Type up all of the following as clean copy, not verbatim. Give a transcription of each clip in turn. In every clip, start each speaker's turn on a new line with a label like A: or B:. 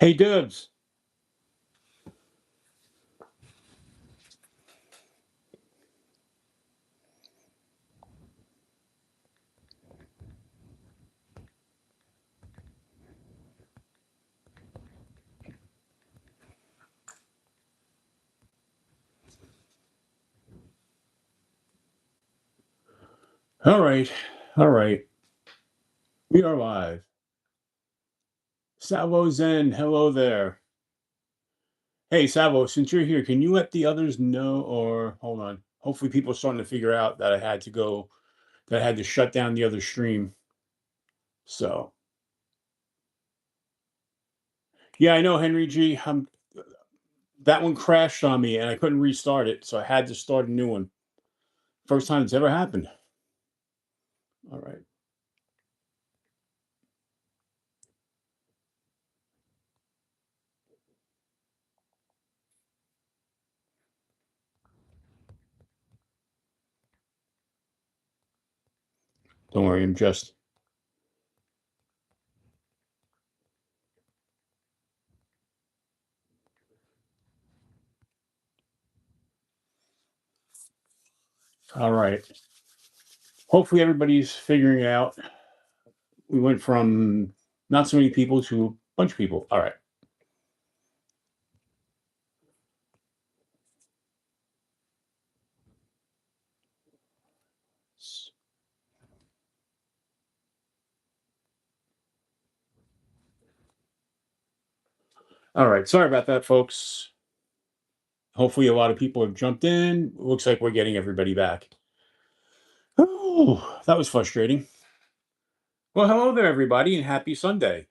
A: Hey, Dubs. All right. All right. We are live. Savo Zen, hello there. Hey, Savo, since you're here, can you let the others know, or hold on. Hopefully people are starting to figure out that I had to shut down the other stream. So, yeah, I know, Henry G. That one crashed on me and I couldn't restart it. So I had to start a new one. First time it's ever happened. All right. Don't worry. All right. Hopefully everybody's figuring it out. We went from not so many people to a bunch of people. All right. All right. Sorry about that, folks. Hopefully, a lot of people have jumped in. Looks like we're getting everybody back. Oh, that was frustrating. Well, hello there, everybody, and happy Sunday.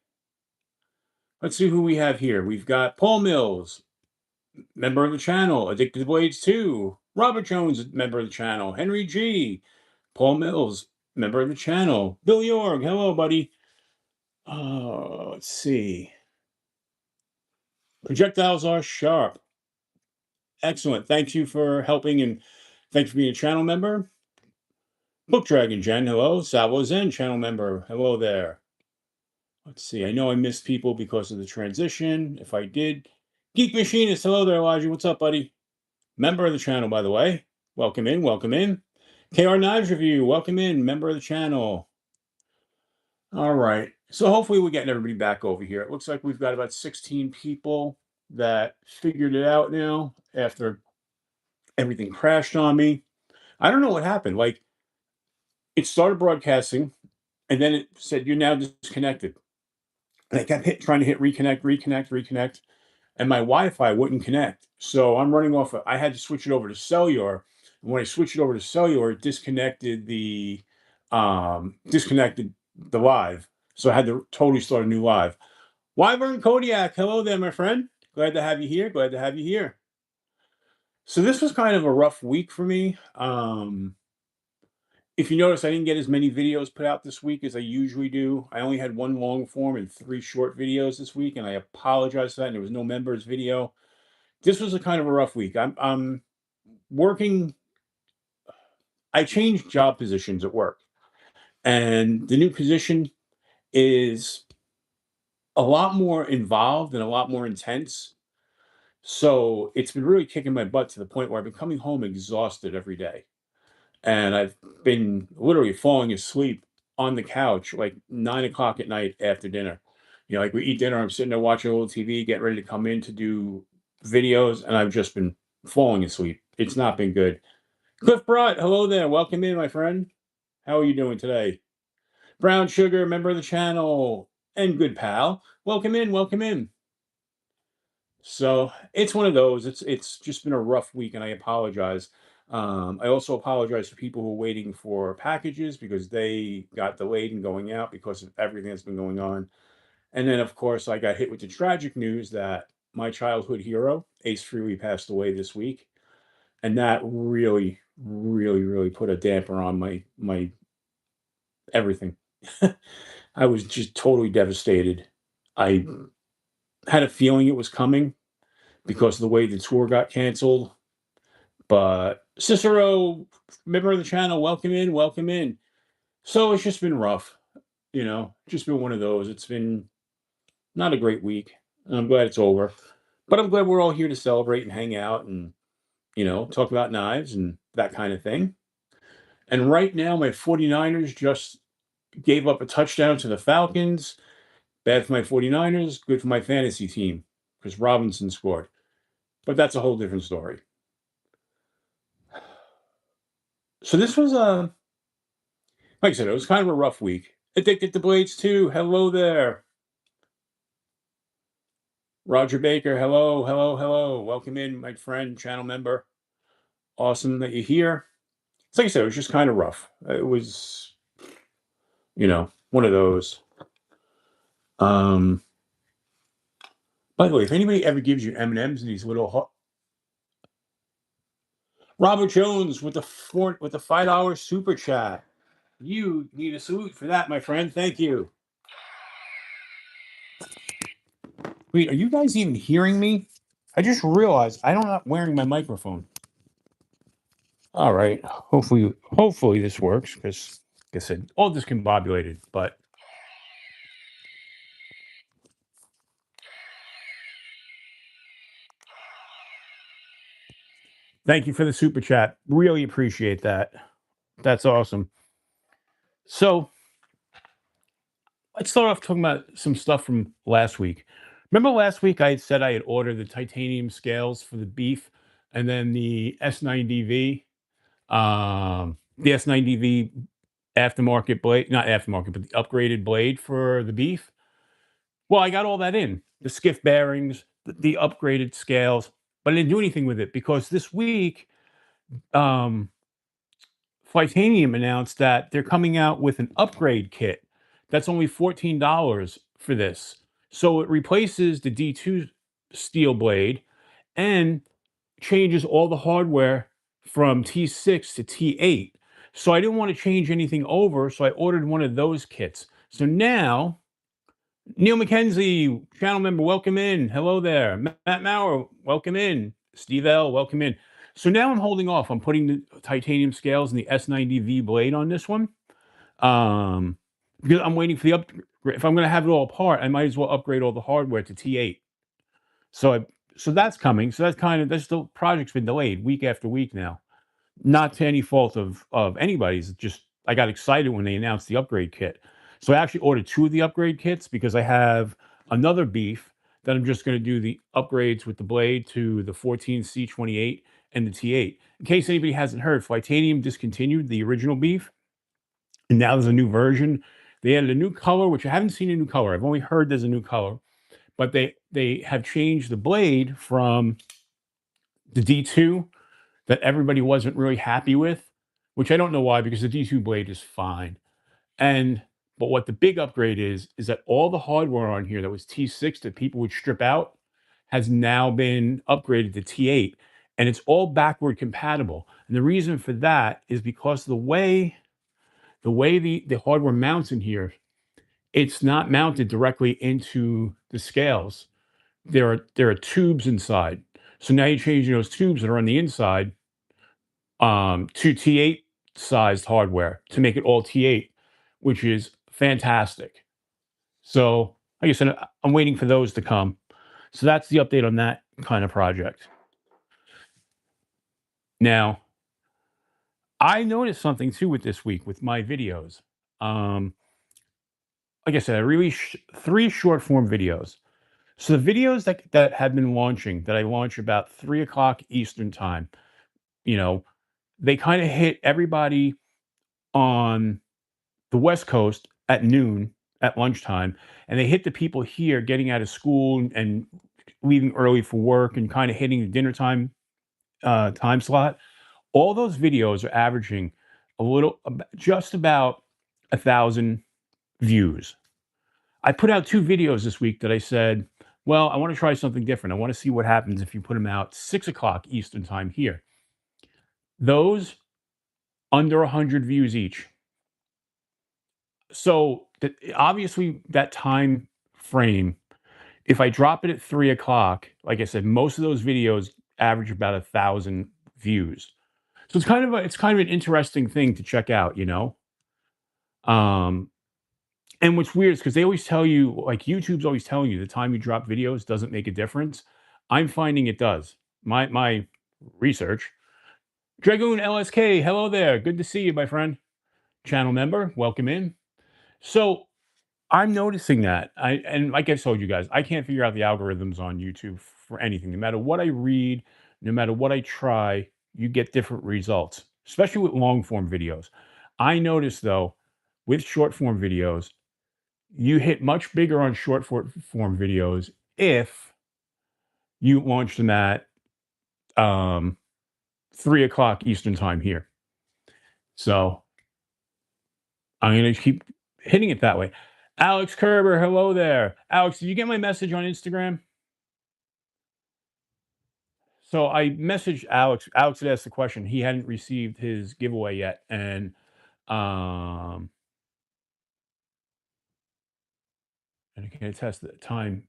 A: Let's see who we have here. We've got Paul Mills, member of the channel, Addicted Blades 2, Robert Jones, member of the channel, Henry G, Paul Mills, member of the channel, Bill York, hello, buddy. Let's see. Projectiles are sharp. Excellent. Thank you for helping and thanks for being a channel member. Book Dragon Jen, hello. Savo Zen, channel member, hello there. Let's see. I know I missed people because of the transition. If I did, Geek Machinist, hello there, Elijah. What's up, buddy? Member of the channel, by the way. Welcome in, welcome in. KR Knives Review, welcome in, member of the channel. All right. So hopefully we're getting everybody back over here. It looks like we've got about 16 people that figured it out now after everything crashed on me. I don't know what happened. Like, it started broadcasting, and then it said, "You're now disconnected." And I kept trying to hit reconnect, reconnect, reconnect, and my Wi-Fi wouldn't connect. So I'm running off. I had to switch it over to cellular. And when I switched it over to cellular, it disconnected the live. So I had to totally start a new live. Wyvern Kodiak, hello there, my friend. Glad to have you here. Glad to have you here. So this was kind of a rough week for me. If you notice, I didn't get as many videos put out this week as I usually do. I only had one long form and 3 short videos this week, and I apologize for that. And there was no members video. This was a kind of a rough week. I'm working. I changed job positions at work, and the new position is a lot more involved and a lot more intense. So it's been really kicking my butt to the point where I've been coming home exhausted every day. And I've been literally falling asleep on the couch like 9 o'clock at night after dinner. You know, like we eat dinner, I'm sitting there watching a little TV, getting ready to come in to do videos, and I've just been falling asleep. It's not been good. Cliff Brott, hello there. Welcome in, my friend. How are you doing today? Brown Sugar, member of the channel, and good pal. Welcome in, welcome in. So it's one of those. It's just been a rough week, and I apologize. I also apologize for people who are waiting for packages because they got delayed in going out because of everything that's been going on. And then, of course, I got hit with the tragic news that my childhood hero, Ace Frehley, passed away this week, and that really, really, really put a damper on my everything. I was just totally devastated. I had a feeling it was coming because of the way the tour got canceled. But Cicero, member of the channel, welcome in, welcome in. So it's just been rough, just been one of those. It's been not a great week. And I'm glad it's over. But I'm glad we're all here to celebrate and hang out and, talk about knives and that kind of thing. And right now, my 49ers just gave up a touchdown to the Falcons. Bad for my 49ers, good for my fantasy team because Robinson scored. But that's a whole different story. So this was like I said, it was kind of a rough week. Addicted to Blades too. Hello there. Roger Baker. Hello, hello, hello. Welcome in, my friend, channel member. Awesome that you're here. It's like I said, it was just kind of rough. It was, one of those. Um, by the way, if anybody ever gives you M&Ms and these little Robert Jones with the $5 super chat. You need a salute for that, my friend. Thank you. Wait, are you guys even hearing me? I just realized I'm not wearing my microphone. All right. Hopefully this works because, like I said, all discombobulated. But thank you for the super chat. Really appreciate that. That's awesome. So let's start off talking about some stuff from last week. Remember last week I had said I had ordered the titanium scales for the beef and then the S90V, the S90V aftermarket blade, not aftermarket, but the upgraded blade for the beef. Well, I got all that in the skiff bearings, the upgraded scales, but I didn't do anything with it because this week, um, Flightanium announced that they're coming out with an upgrade kit that's only $14 for this. So it replaces the D2 steel blade and changes all the hardware from T6 to T8. So I didn't want to change anything over, so I ordered one of those kits. So now, Neil McKenzie, channel member, welcome in. Hello there. Matt Maurer, welcome in. Steve L, welcome in. So now I'm holding off. I'm putting the titanium scales and the S90V blade on this one. Because I'm waiting for the upgrade. If I'm going to have it all apart, I might as well upgrade all the hardware to T8. So that's coming. So that's the project's been delayed week after week now. Not to any fault of anybody's. It's just I got excited when they announced the upgrade kit. So I actually ordered two of the upgrade kits because I have another beef that I'm just going to do the upgrades with the blade to the 14C28 and the T8. In case anybody hasn't heard, Flightanium discontinued the original beef, and now there's a new version. They added a new color, which I haven't seen a new color. I've only heard there's a new color, but they have changed the blade from the D2 that everybody wasn't really happy with, which I don't know why because the D2 blade is fine. And but what the big upgrade is that all the hardware on here that was T6 that people would strip out has now been upgraded to T8 and it's all backward compatible. And the reason for that is because the hardware mounts in here, it's not mounted directly into the scales. There are tubes inside. So now you're changing those tubes that are on the inside to T8 sized hardware to make it all T8, which is fantastic. So, like I said, I'm waiting for those to come. So that's the update on that kind of project. Now, I noticed something too with this week with my videos. Um, like I said, I released three short form videos. So the videos that have been launching, that I launch about 3 o'clock Eastern time, you know, they kind of hit everybody on the West Coast at noon at lunchtime, and they hit the people here getting out of school and leaving early for work and kind of hitting the dinner time time slot. All those videos are averaging just about 1,000 views. I put out two videos this week that I said, well, I want to try something different. I want to see what happens if you put them out 6 o'clock Eastern time here. Those under 100 views each. So obviously that time frame, if I drop it at 3 o'clock, like I said, most of those videos average about 1,000 views. So it's kind of an interesting thing to check out, you know. Um, And what's weird is because they always tell you, like YouTube's always telling you, the time you drop videos doesn't make a difference. I'm finding it does. My research. Dragoon LSK, hello there. Good to see you, my friend. Channel member, welcome in. So I'm noticing that. And like I told you guys, I can't figure out the algorithms on YouTube for anything. No matter what I read, no matter what I try, you get different results, especially with long form videos. I notice though, with short form videos, you hit much bigger on form videos if you launch them at um, 3 o'clock Eastern time here. So I'm going to keep hitting it that way. Alex Kerber, hello there. Alex, did you get my message on Instagram? So I messaged Alex. Alex had asked the question. He hadn't received his giveaway yet. Um, and I can attest the time.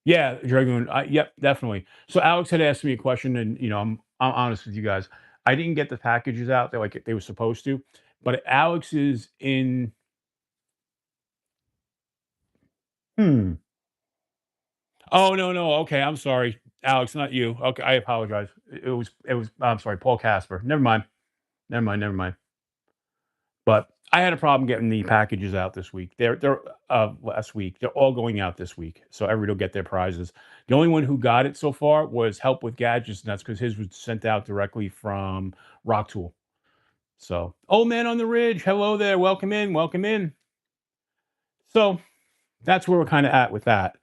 A: Yeah, Dragoon. Yep, definitely. So Alex had asked me a question, and I'm honest with you guys. I didn't get the packages out that like they were supposed to, but Alex is in. Hmm. Oh no, no. Okay, I'm sorry, Alex, not you. Okay, I apologize. It was. I'm sorry, Paul Casper. Never mind. Never mind. Never mind. But I had a problem getting the packages out this week. They're last week. They're all going out this week, so everybody will get their prizes. The only one who got it so far was Help with Gadgets, and that's because his was sent out directly from Rock Tool. So, old man on the ridge, hello there, welcome in, welcome in. So that's where we're kind of at with that.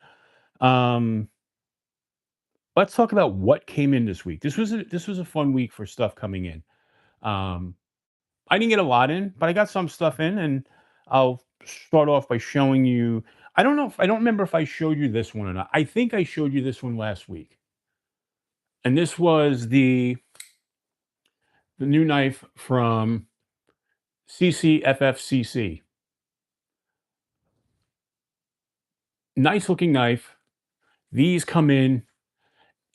A: Um, let's talk about what came in this week. This was a fun week for stuff coming in. Um, I didn't get a lot in, but I got some stuff in, and I'll start off by showing you. I don't remember if I showed you this one or not. I think I showed you this one last week, and this was the new knife from CCFFCC. Nice looking knife. These come in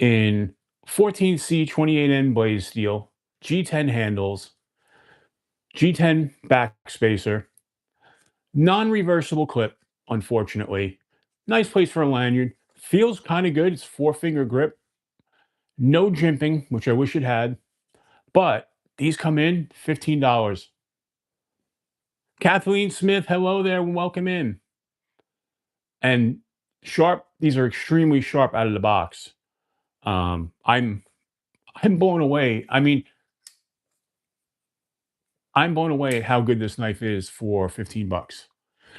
A: 14C 28N blaze steel, G10 handles, G10 backspacer, non-reversible clip, unfortunately. Nice place for a lanyard. Feels kind of good. It's 4-finger grip. No jimping, which I wish it had. But these come in $15. Kathleen Smith, hello there and welcome in. And sharp, these are extremely sharp out of the box. I'm blown away. I mean, I'm blown away at how good this knife is for 15 bucks.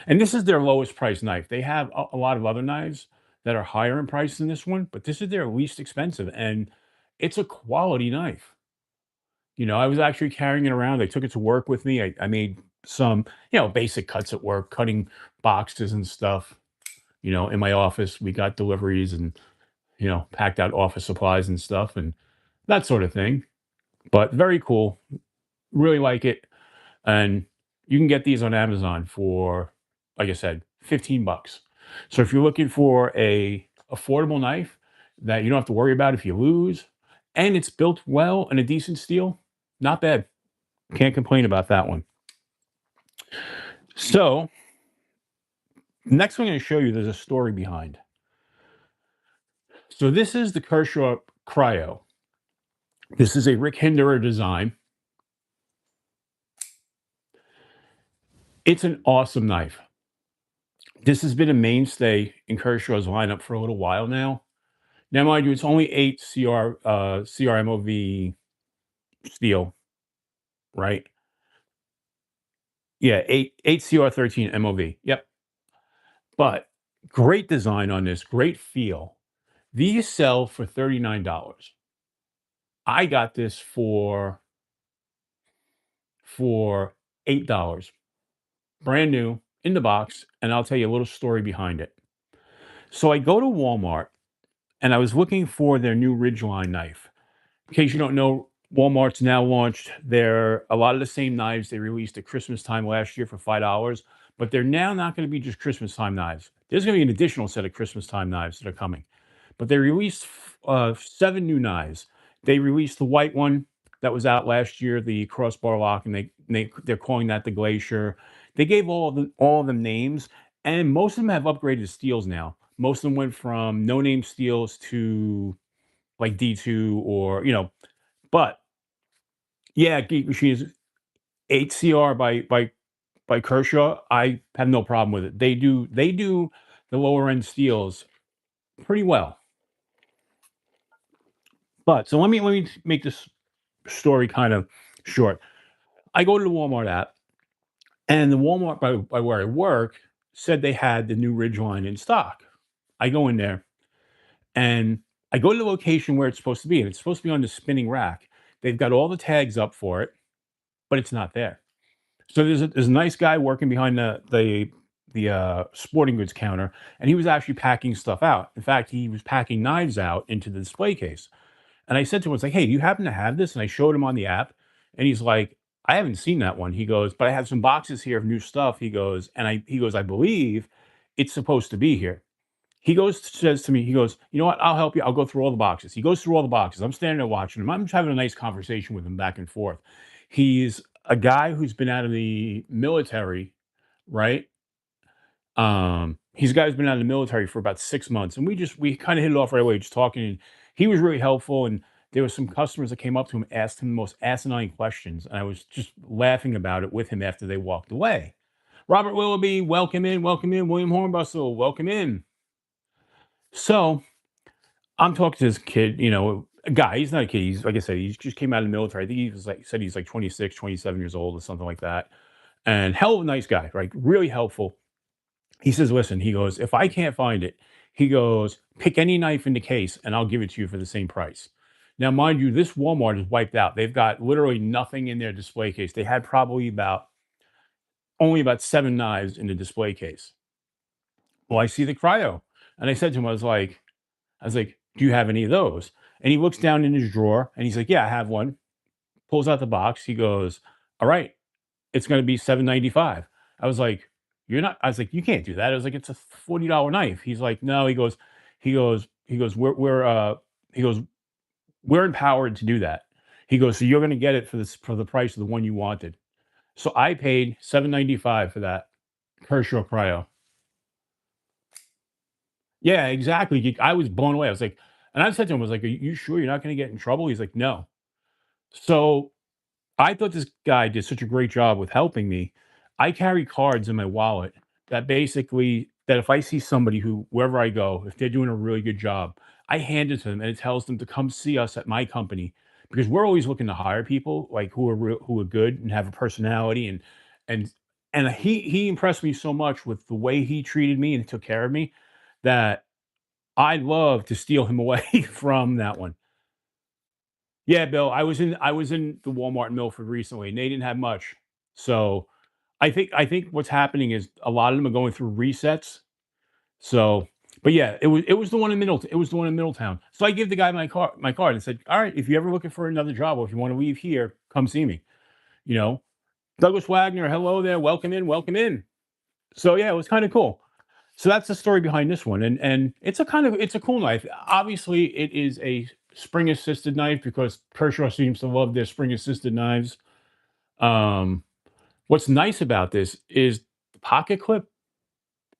A: And this is their lowest price knife. They have a lot of other knives that are higher in price than this one, but this is their least expensive, and it's a quality knife. I was actually carrying it around. I took it to work with me. I made some, basic cuts at work, cutting boxes and stuff. In my office, we got deliveries and, packed out office supplies and stuff and that sort of thing. But very cool. Really like it. And you can get these on Amazon for, like I said, 15 bucks. So if you're looking for a affordable knife that you don't have to worry about if you lose, and it's built well and a decent steel, not bad. Can't complain about that one. So next one I'm going to show you, there's a story behind. So this is the Kershaw Cryo. This is a Rick Hinderer design. It's an awesome knife. This has been a mainstay in Kershaw's lineup for a little while now. Now, mind you, it's only 8 CRMOV steel, right? Yeah, 8 CR13 MOV. Yep. But great design on this, great feel. These sell for $39. I got this for $8. Brand new in the box, and I'll tell you a little story behind it. So I go to Walmart and I was looking for their new Ridgeline knife. In case you don't know, Walmart's now launched a lot of the same knives they released at Christmas time last year for $5, but they're now not going to be just Christmas time knives. There's going to be an additional set of Christmas time knives that are coming. But they released 7 new knives. They released the white one that was out last year, the crossbar lock, and they're calling that the Glacier. They gave all of them names, and most of them have upgraded steels now. Most of them went from no name steels to like D2 or but yeah, Geek Machine is 8CR by Kershaw. I have no problem with it. They do the lower end steels pretty well. But so let me make this story kind of short. I go to the Walmart app, and the Walmart by where I work said they had the new Ridgeline in stock. I go in there and I go to the location where it's supposed to be, and it's supposed to be on the spinning rack. They've got all the tags up for it, but it's not there. So there's a nice guy working behind the sporting goods counter, and he was actually packing stuff out. In fact, he was packing knives out into the display case. And I said to him, "I was like, hey, do you happen to have this?" And I showed him on the app, and he's like, "I haven't seen that one." He goes, "But I have some boxes here of new stuff." He goes, "I believe it's supposed to be here." He goes, says to me, he goes, "You know what? I'll help you. I'll go through all the boxes." He goes through all the boxes. I'm standing there watching him. I'm just having a nice conversation with him back and forth. He's a guy who's been out of the military, right? He's a guy who's been out of the military for about 6 months, and we kind of hit it off right away, just talking. And he was really helpful. And there were some customers that came up to him, asked him the most asinine questions, and I was just laughing about it with him after they walked away. Robert Willoughby, welcome in, welcome in. William Hornbustle, welcome in. So I'm talking to this kid, a guy. He's not a kid. He's like I said, he just came out of the military. I think he was like said he's like 26, 27 years old or something like that. And hell of a nice guy, right? Really helpful. He says, "Listen," he goes, "if I can't find it," he goes, "pick any knife in the case and I'll give it to you for the same price." Now, mind you, this Walmart is wiped out. They've got literally nothing in their display case. They had probably about only about 7 knives in the display case. Well, I see the cryo. And I said to him, I was like, "Do you have any of those?" And he looks down in his drawer and he's like, "Yeah, I have one." Pulls out the box. He goes, "All right, it's going to be 7.95." I was like, "You're not," I was like, "You can't do that." I was like, "It's a $40 knife." He's like, "No," he goes, "We're empowered to do that." He goes, "So you're going to get it for the price of the one you wanted." So I paid 7.95 for that Kershaw Cryo. Yeah, exactly. I was blown away. I was like, and I said to him, I was like, "Are you sure you're not going to get in trouble?" He's like, "No." So I thought this guy did such a great job with helping me. I carry cards in my wallet that if I see somebody who wherever I go, if they're doing a really good job, I hand it to them and it tells them to come see us at my company because we're always looking to hire people like who are good and have a personality and and he impressed me so much with the way he treated me and took care of me that I'd love to steal him away from that one. Yeah, Bill, I was in the Walmart in Milford recently, and they didn't have much. So, I think what's happening is a lot of them are going through resets. So, but yeah, it was the one in Middletown. So I give the guy my card and said, "All right, if you're ever looking for another job or if you want to leave here, come see me." You know, Douglas Wagner, hello there, welcome in, welcome in. So yeah, it was kind of cool. So that's the story behind this one, and it's a cool knife. Obviously, it is a spring assisted knife because Kershaw seems to love their spring assisted knives. Um, what's nice about this is the pocket clip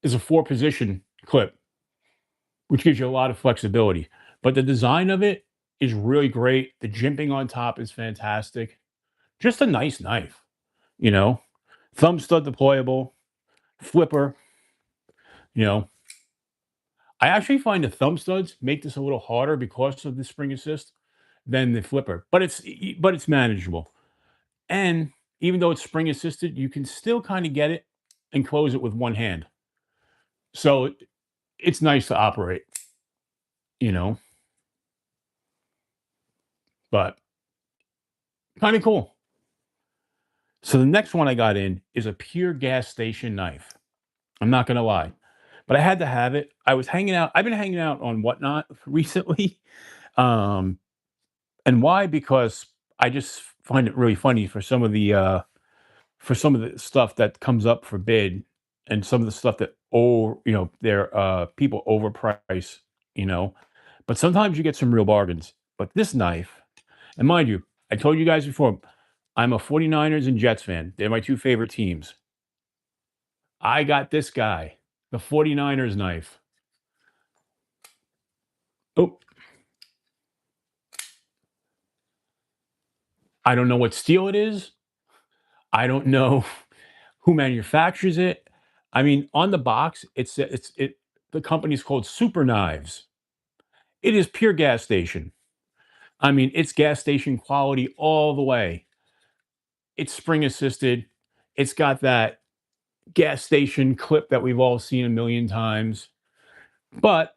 A: is a four position clip, which gives you a lot of flexibility. But the design of it is really great. The jimping on top is fantastic. Just a nice knife, you know. Thumb stud deployable, flipper, you know. I actually find the thumb studs make this a little harder because of the spring assist than the flipper, but it's manageable. And even though it's spring assisted, you can still kind of get it and close it with one hand. So it's nice to operate, you know, but kind of cool. So the next one I got in is a pure gas station knife. I'm not gonna lie, but I had to have it. I was hanging out. I've been hanging out on Whatnot recently. Um, and why? Because I just find it really funny for some of the stuff that comes up for bid and some of the stuff that they're people overprice, you know. But sometimes you get some real bargains. But this knife, and mind you, I told you guys before, I'm a 49ers and Jets fan. They're my two favorite teams. I got this guy, the 49ers knife. Oh, I don't know what steel it is. I don't know who manufactures it. I mean, on the box, it the company's called Super Knives. It is pure gas station. I mean, it's gas station quality all the way. It's spring assisted. It's got that gas station clip that we've all seen a million times, but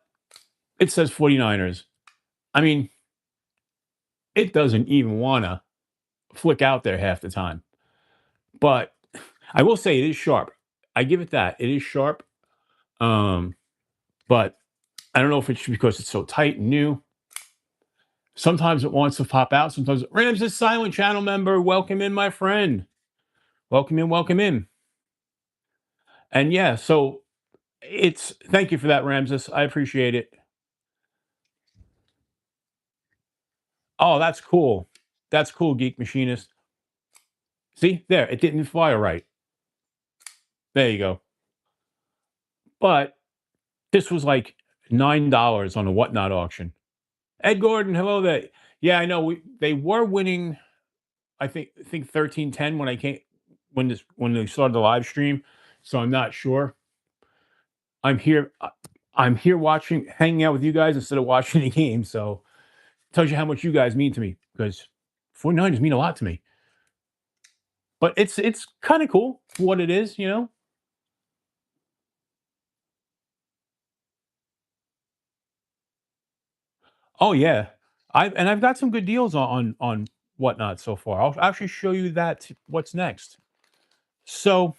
A: it says 49ers. I mean, it doesn't even want to flick out there half the time. But I will say it is sharp. I give it that. It is sharp. Um, but I don't know if it's because it's so tight and new. Sometimes it wants to pop out. Sometimes Rams is silent channel member. Welcome in, my friend. Welcome in. Welcome in. And yeah, so it's thank you for that, Ramses. I appreciate it. Oh, that's cool. That's cool, Geek Machinist. See, there, it didn't fire right. There you go. But this was like $9 on a whatnot auction. Ed Gordon, hello there. Yeah, I know. They were winning. I think 13-10 when I came when they started the live stream. So I'm not sure. I'm here. I'm here watching, hanging out with you guys instead of watching the game. So it tells you how much you guys mean to me because 49ers mean a lot to me. But it's kind of cool for what it is, you know. Oh yeah, I've got some good deals on whatnot so far. I'll actually show you that what's next. So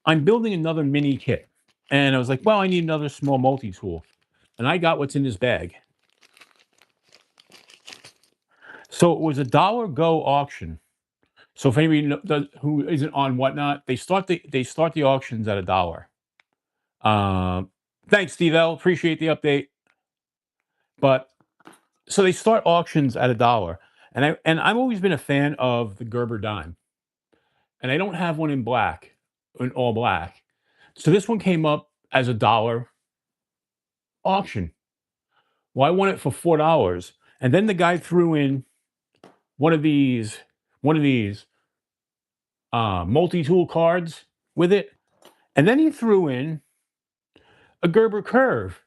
A: I'm building another mini kit, and I was like, well, I need another small multi tool, and I got what's in this bag. So it was a dollar go auction. So if anybody who isn't on whatnot, they start the auctions at a dollar. Thanks, Steve L. Appreciate the update. But so they start auctions at a dollar, and I've always been a fan of the Gerber dime, and I don't have one in black, in all black. So this one came up as a dollar auction. Well, I won it for $4, and then the guy threw in one of these, one of these multi-tool cards with it, and then he threw in a Gerber curve,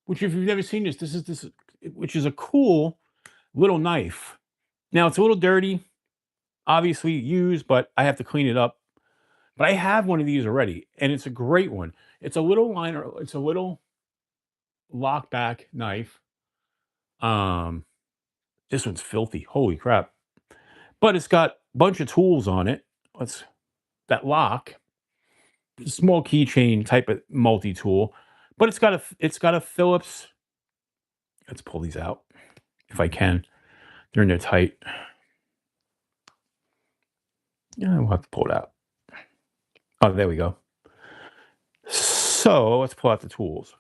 A: which if you've never seen this, which is a cool little knife. Now it's a little dirty, obviously used, but I have to clean it up. But I have one of these already, and it's a great one. It's a little liner. It's a little lock back knife. Um, this one's filthy. Holy crap! But it's got a bunch of tools on it. Let's that lock, small keychain type of multi tool, but it's got a Phillips. Let's pull these out if I can. They're in there tight. Yeah, we'll have to pull it out. Oh, there we go. So let's pull out the tools.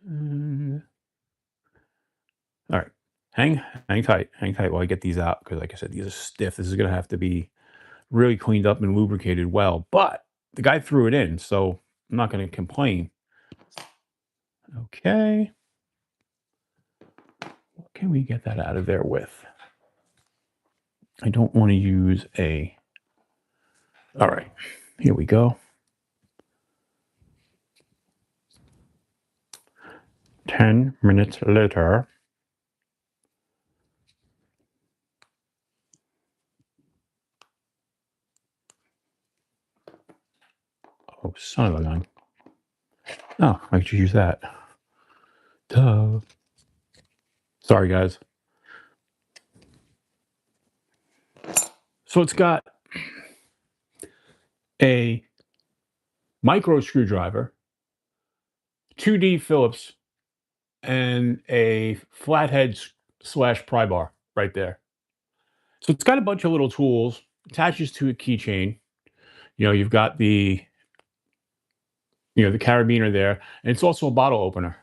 A: Mm, all right. Hang tight while I get these out because, like I said, these are stiff. This is going to have to be really cleaned up and lubricated well. But the guy threw it in, so I'm not going to complain. Okay. What can we get that out of there with? I don't want to use a. All right. Here we go. 10 minutes later. Oh, son of a gun. Oh, I could use that. Duh. Sorry, guys. So it's got a micro screwdriver, 2D Phillips, and a flathead slash pry bar right there. So it's got a bunch of little tools, attaches to a keychain. You know, you've got the carabiner there, and it's also a bottle opener.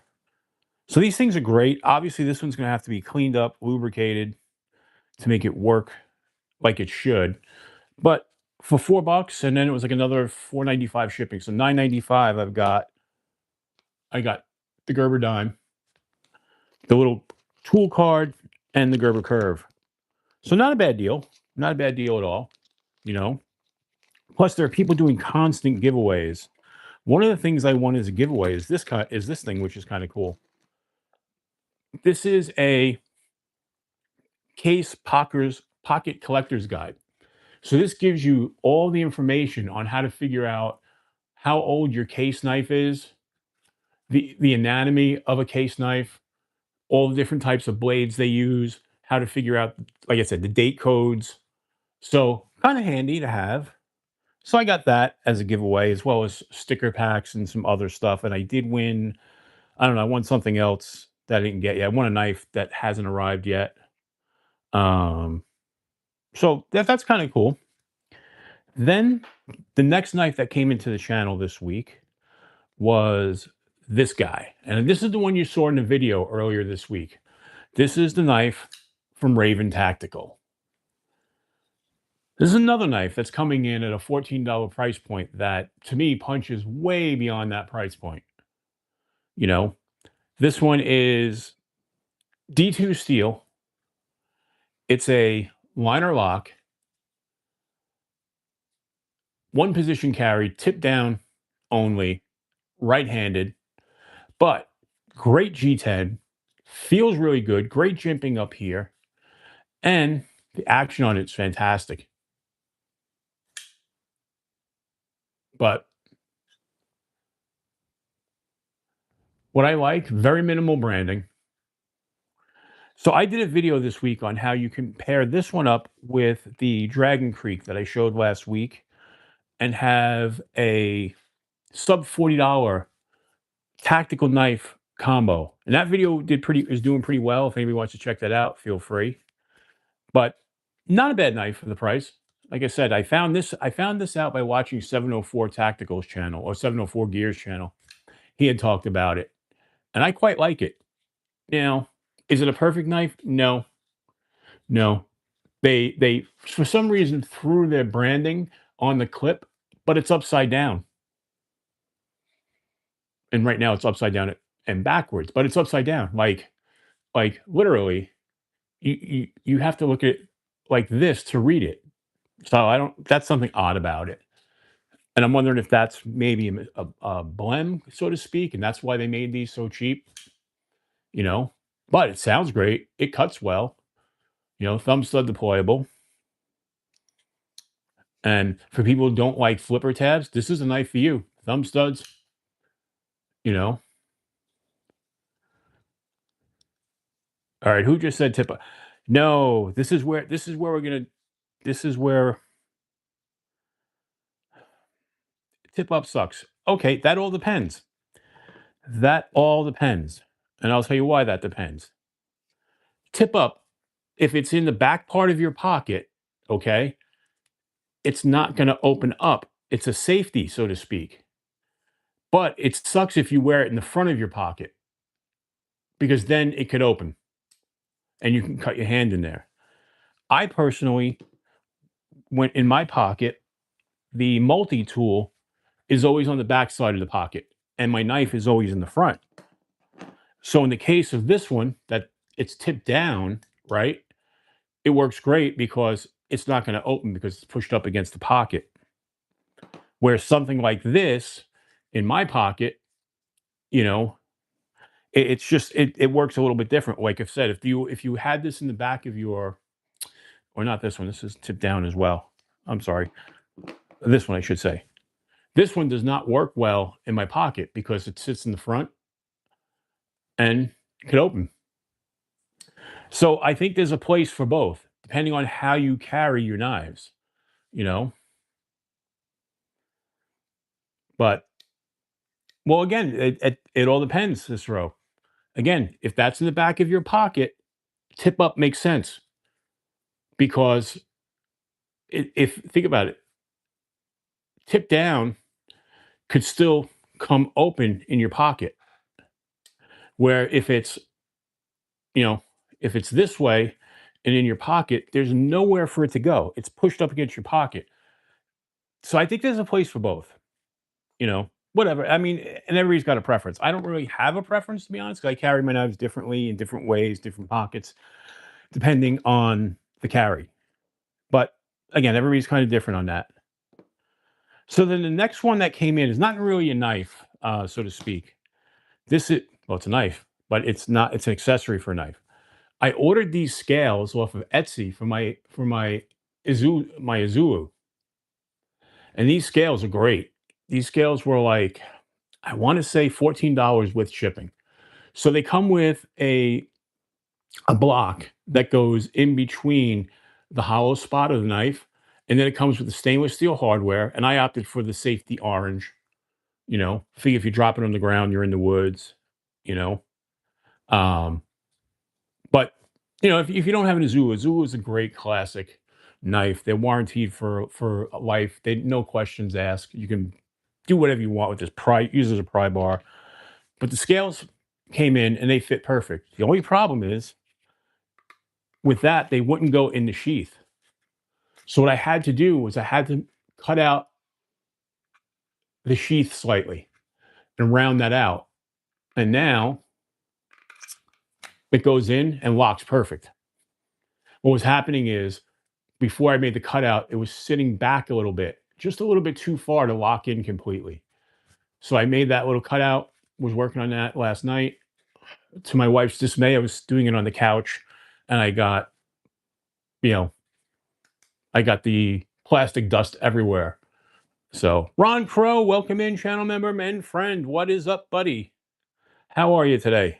A: So these things are great. Obviously, this one's going to have to be cleaned up, lubricated to make it work like it should. But for $4, and then it was like another $4.95 shipping. So $9.95. I got the Gerber dime, the little tool card, and the Gerber curve. So not a bad deal. Not a bad deal at all. You know. Plus, there are people doing constant giveaways. One of the things I won as a giveaway is this thing, which is kind of cool. This is a case pocket collector's guide. So this gives you all the information on how to figure out how old your case knife is, the anatomy of a case knife, all the different types of blades they use, how to figure out, like I said, the date codes. So kind of handy to have. So I got that as a giveaway, as well as sticker packs and some other stuff. And I did win, I don't know, I won something else that I didn't get yet. I won a knife that hasn't arrived yet. Um, so that's kind of cool. Then the next knife that came into the channel this week was this guy. And this is the one you saw in the video earlier this week. This is the knife from Raven Tactical. This is another knife that's coming in at a $14 price point that, to me, punches way beyond that price point. You know, this one is D2 steel. It's a liner lock, one position carry, tip down only, right-handed, but great G10, feels really good, great jimping up here, and the action on it's fantastic. But what I like, very minimal branding. So I did a video this week on how you compare this one up with the Dragon Creek that I showed last week and have a sub $40 tactical knife combo. And that video is doing pretty well. If anybody wants to check that out, feel free. But not a bad knife for the price. Like I said, I found this out by watching 704 Tactical's channel, or 704 Gears channel. He had talked about it, and I quite like it. Now, is it a perfect knife? No. No. They for some reason threw their branding on the clip, but it's upside down. And right now it's upside down and backwards, but it's upside down. Like literally, you have to look at it like this to read it. So I don't. That's something odd about it. And I'm wondering if that's maybe a blem, so to speak, and that's why they made these so cheap. You know, but it sounds great. It cuts well. You know, thumb stud deployable. And for people who don't like flipper tabs, this is a knife for you. Thumb studs. You know. All right. Who just said tip up? No. This is where we're gonna. This is where tip up sucks. Okay, that all depends. That all depends. And I'll tell you why that depends. Tip up, if it's in the back part of your pocket, okay, it's not going to open up. It's a safety, so to speak. But it sucks if you wear it in the front of your pocket because then it could open and you can cut your hand in there. I personally, when in my pocket, the multi tool is always on the back side of the pocket and my knife is always in the front. So in the case of this one, that it's tipped down, right? It works great because it's not going to open because it's pushed up against the pocket. Where something like this in my pocket, you know, it's just it works a little bit different. Like I've said, if you had this in the back of your, or not this one, this is tipped down as well. I'm sorry, this one I should say. This one does not work well in my pocket because it sits in the front and it could open. So I think there's a place for both, depending on how you carry your knives, you know. But well, again, it all depends, Cicero. Again, if that's in the back of your pocket, tip up makes sense because if think about it, tip down could still come open in your pocket. Where if it's, you know, if it's this way, and in your pocket, there's nowhere for it to go. It's pushed up against your pocket. So I think there's a place for both, whatever. I mean, and everybody's got a preference. I don't really have a preference, to be honest, 'cause I carry my knives differently in different ways, different pockets, depending on the carry. But again, everybody's kind of different on that. So then the next one that came in is not really a knife, so to speak. This is well, it's a knife, but it's not. It's an accessory for a knife. I ordered these scales off of Etsy for my Izulu, and these scales are great. These scales were like, I want to say $14 with shipping. So they come with a block that goes in between the hollow spot of the knife, and then it comes with the stainless steel hardware. And I opted for the safety orange. Figure if you drop it on the ground, you're in the woods. You know, um, but if you don't have an Azula is a great classic knife. They're warranted for life. They no questions asked. You can do whatever you want with this. Use it as a pry bar. But the scales came in and they fit perfect. The only problem is with that, they wouldn't go in the sheath. So what I had to do was I had to cut out the sheath slightly and round that out. And now it goes in and locks perfect. What was happening is before I made the cutout, it was sitting back a little bit, just a little bit too far to lock in completely. So I made that little cutout, was working on that last night. To my wife's dismay, I was doing it on the couch and you know, I got the plastic dust everywhere. So, Ron Crow, welcome in, channel member and friend. What is up, buddy? How are you today?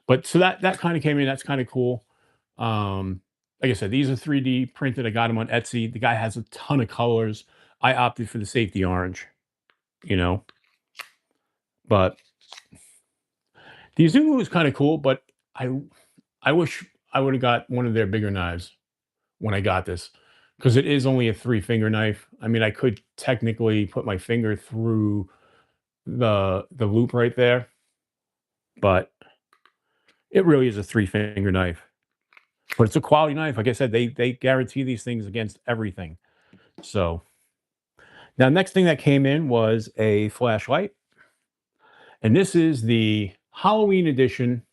A: But so that kind of came in. That's kind of cool. Like I said, these are 3D printed. I got them on Etsy. The guy has a ton of colors. I opted for the safety orange, you know. But the Izulu is kind of cool. But I I wish I would have got one of their bigger knives when I got this, because it is only a 3-finger knife. I mean, I could technically put my finger through the loop right there, but it really is a 3-finger knife. But it's a quality knife. Like I said, they guarantee these things against everything. So now, next thing that came in was a flashlight, and this is the Halloween edition,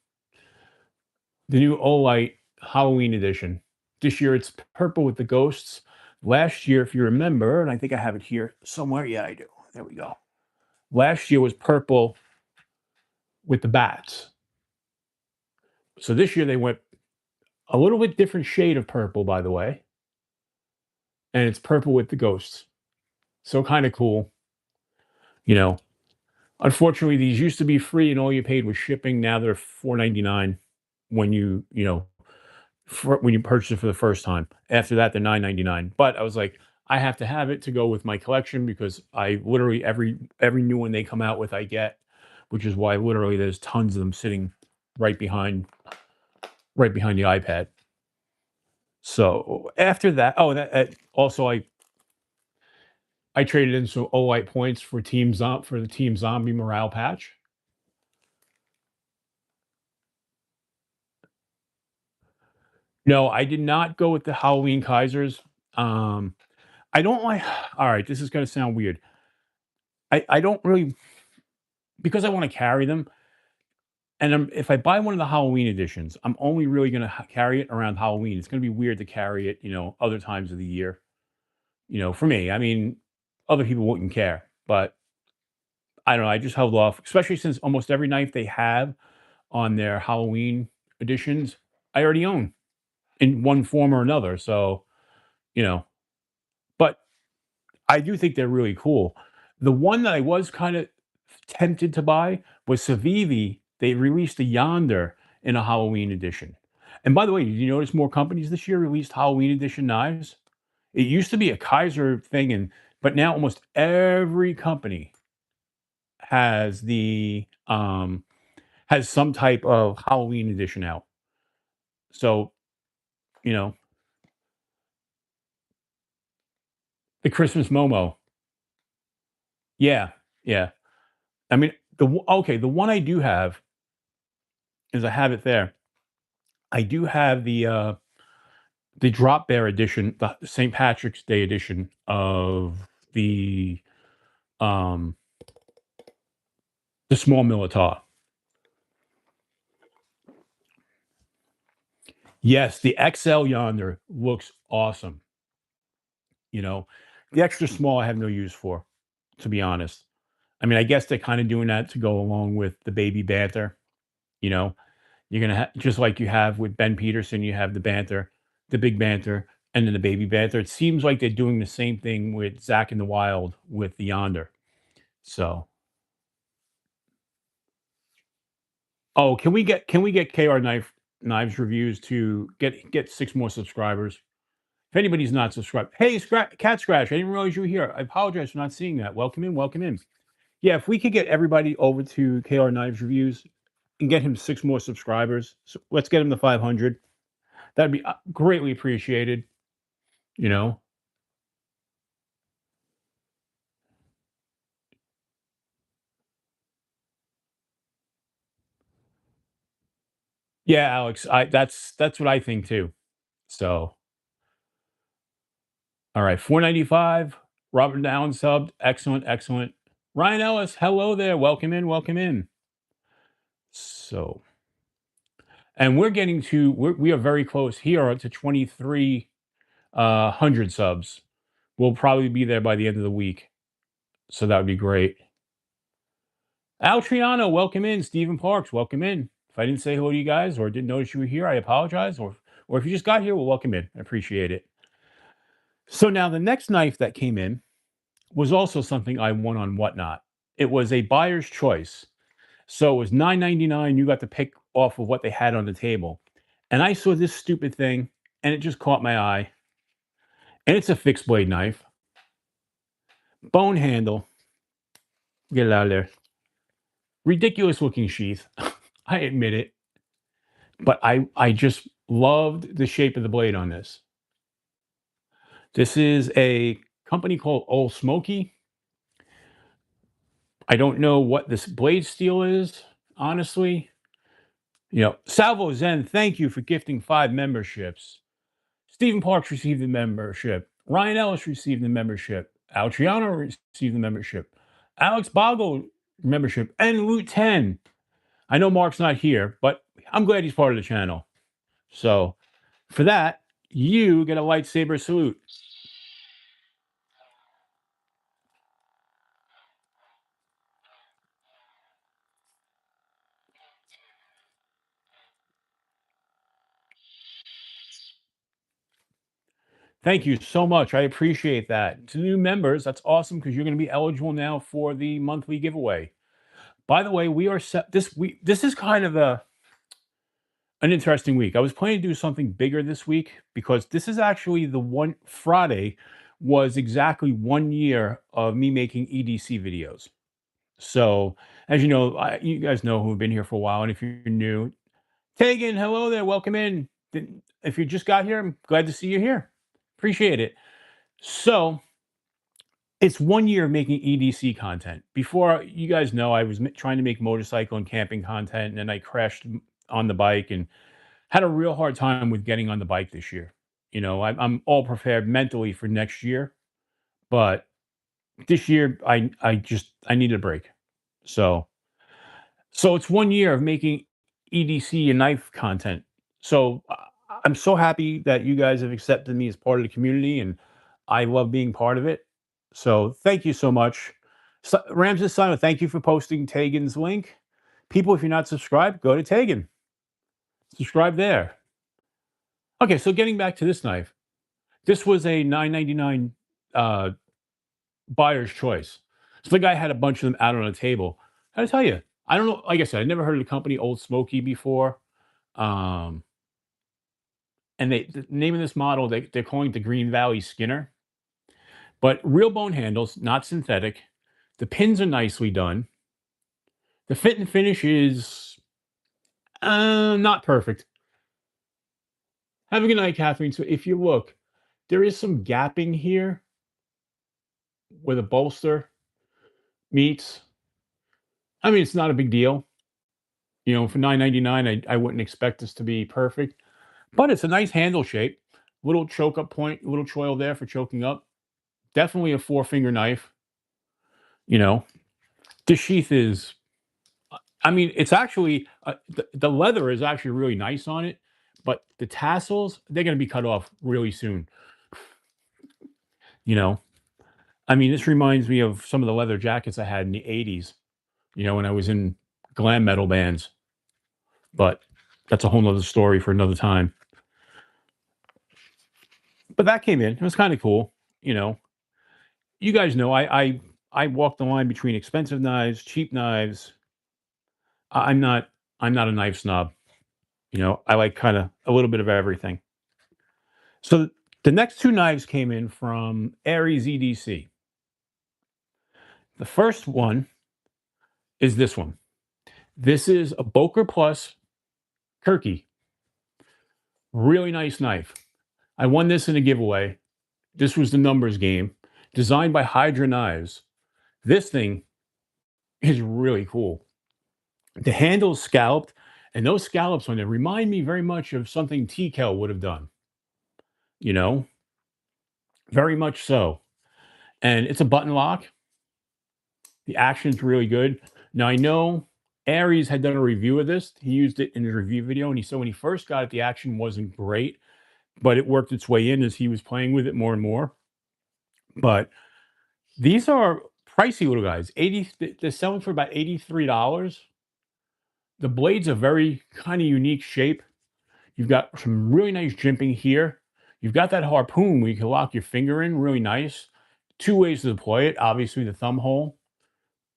A: the new Olight Halloween edition. This year it's purple with the ghosts. Last year, if you remember, and I think I have it here somewhere. Yeah, I do. There we go. Last year was purple with the bats. So this year they went a little bit different shade of purple, by the way, and it's purple with the ghosts. So kind of cool, you know. Unfortunately, these used to be free, and all you paid was shipping. Now they're $4.99 when when you purchase it for the first time. After that, they're $9.99. But I was like, I have to have it to go with my collection, because I literally every new one they come out with, I get, which is why literally there's tons of them sitting right behind the iPad. So after that, oh, that also I traded in some Olight points for for the Team Zombie morale patch. No, I did not go with the Halloween Kaisers. Um, I don't like. All right, this is going to sound weird. I don't really, because I want to carry them, and if I buy one of the Halloween editions, I'm only really going to carry it around Halloween. It's going to be weird to carry it, other times of the year. For me, I mean, other people wouldn't care, but I don't know. I just held off, especially since almost every knife they have on their Halloween editions, I already own in one form or another. So, you know, but I do think they're really cool. The one that I was kind of tempted to buy was Civivi. They released a Yonder in a Halloween edition. And by the way, did you notice more companies this year released Halloween edition knives? It used to be a Kaiser thing, but now almost every company has has some type of Halloween edition out. So, you know, the Christmas Momo. Yeah, yeah. I mean, okay, the one I do have is I have it there. I do have the drop bear edition, the St. Patrick's Day edition of um the small Militaw. Yes, the XL yonder looks awesome. You know, the extra small I have no use for, to be honest. I mean, I guess they're kind of doing that to go along with the baby banter. You know, you're gonna just like you have with Ben Peterson, you have the banter, the big banter, and then the baby banter. It seems like they're doing the same thing with Zach in the Wild with the yonder. So, oh, can we get Knives reviews to get 6 more subscribers? If anybody's not subscribed, hey, Cat Scratch, I didn't realize you were here. I apologize for not seeing that. Welcome in, welcome in. Yeah, if we could get everybody over to KR Knives Reviews and get him 6 more subscribers, so let's get him to 500. That'd be greatly appreciated. You know, yeah, Alex, that's what I think too. So, all right, 495. Robert Down subbed. Excellent, excellent. Ryan Ellis, hello there. Welcome in, welcome in. So, and we are very close here to 23 100 subs. We'll probably be there by the end of the week. So that would be great. Al Triano, welcome in. Stephen Parks, welcome in. If I didn't say hello to you guys or didn't notice you were here, I apologize. Or if you just got here, well, welcome in. I appreciate it. So now the next knife that came in was also something I won on Whatnot. It was a buyer's choice. So it was $9.99. You got to pick off of what they had on the table. And I saw this stupid thing and it just caught my eye. And it's a fixed blade knife, bone handle. Get it out of there. Ridiculous looking sheath. I admit it. But I just loved the shape of the blade on this. This is a company called Old Smoky. I don't know what this blade steel is, honestly. Salvo Zen, thank you for gifting 5 memberships. Stephen Parks received the membership. Ryan Ellis received the membership. Altriano received the membership. Alex Boggle membership. And Loot 10. I know Mark's not here, but I'm glad he's part of the channel. So for that, you get a lightsaber salute. Thank you so much. I appreciate that. To new members, that's awesome because you're going to be eligible now for the monthly giveaway. By the way, we are set this week. This is kind of an interesting week. I was planning to do something bigger this week because this is actually the one Friday was exactly 1 year of me making EDC videos. So, as you know, you guys know who've been here for a while, and if you're new, Tegan, hello there, welcome in. If you just got here, I'm glad to see you here. Appreciate it. So, it's 1 year of making EDC content. Before, you guys know, I was trying to make motorcycle and camping content, and then I crashed on the bike and had a real hard time with getting on the bike this year. I'm all prepared mentally for next year, but this year I need a break. So it's 1 year of making EDC and knife content. So I'm so happy that you guys have accepted me as part of the community, and I love being part of it. So thank you so much. Ramses Simon, thank you for posting Tegan's link. People, if you're not subscribed, go to Tegan. Subscribe there. Okay, so getting back to this knife. This was a $9.99 buyer's choice. So the guy had a bunch of them out on a table. I gotta tell you, I don't know. Like I said, I never heard of the company Old Smoky before. Um, and the name of this model, they're calling it the Green Valley Skinner. But real bone handles, not synthetic. The pins are nicely done. The fit and finish is not perfect. Have a good night, Catherine. So if you look, there is some gapping here where the bolster meets. I mean, it's not a big deal. You know, for 9.99, I wouldn't expect this to be perfect, but it's a nice handle shape. Little choke up point, little choil there for choking up. Definitely a four-finger knife. You know, the sheath is, I mean, it's actually, the leather is actually really nice on it, but the tassels, they're going to be cut off really soon. You know, I mean, this reminds me of some of the leather jackets I had in the 80s, you know, when I was in glam metal bands, but that's a whole nother story for another time. But that came in. It was kind of cool. You know, you guys know I walk the line between expensive knives, cheap knives. I'm not a knife snob. You know, I like kind of a little bit of everything. So the next two knives came in from Aries EDC. The first one is this one. This is a Boker Plus Kirky. Really nice knife. I won this in a giveaway. This was the numbers game, designed by Hydra Knives. This thing is really cool. The handle's scalloped, and those scallops on it remind me very much of something T-Kel would have done. You know, very much so. And it's a button lock. The action's really good. Now I know Aries had done a review of this. He used it in his review video, and he said when he first got it, the action wasn't great, but it worked its way in as he was playing with it more and more. But these are pricey little guys. They're selling for about $83. The blade's a very kind of unique shape. You've got some really nice jimping here. You've got that harpoon where you can lock your finger in, really nice. Two ways to deploy it, obviously the thumb hole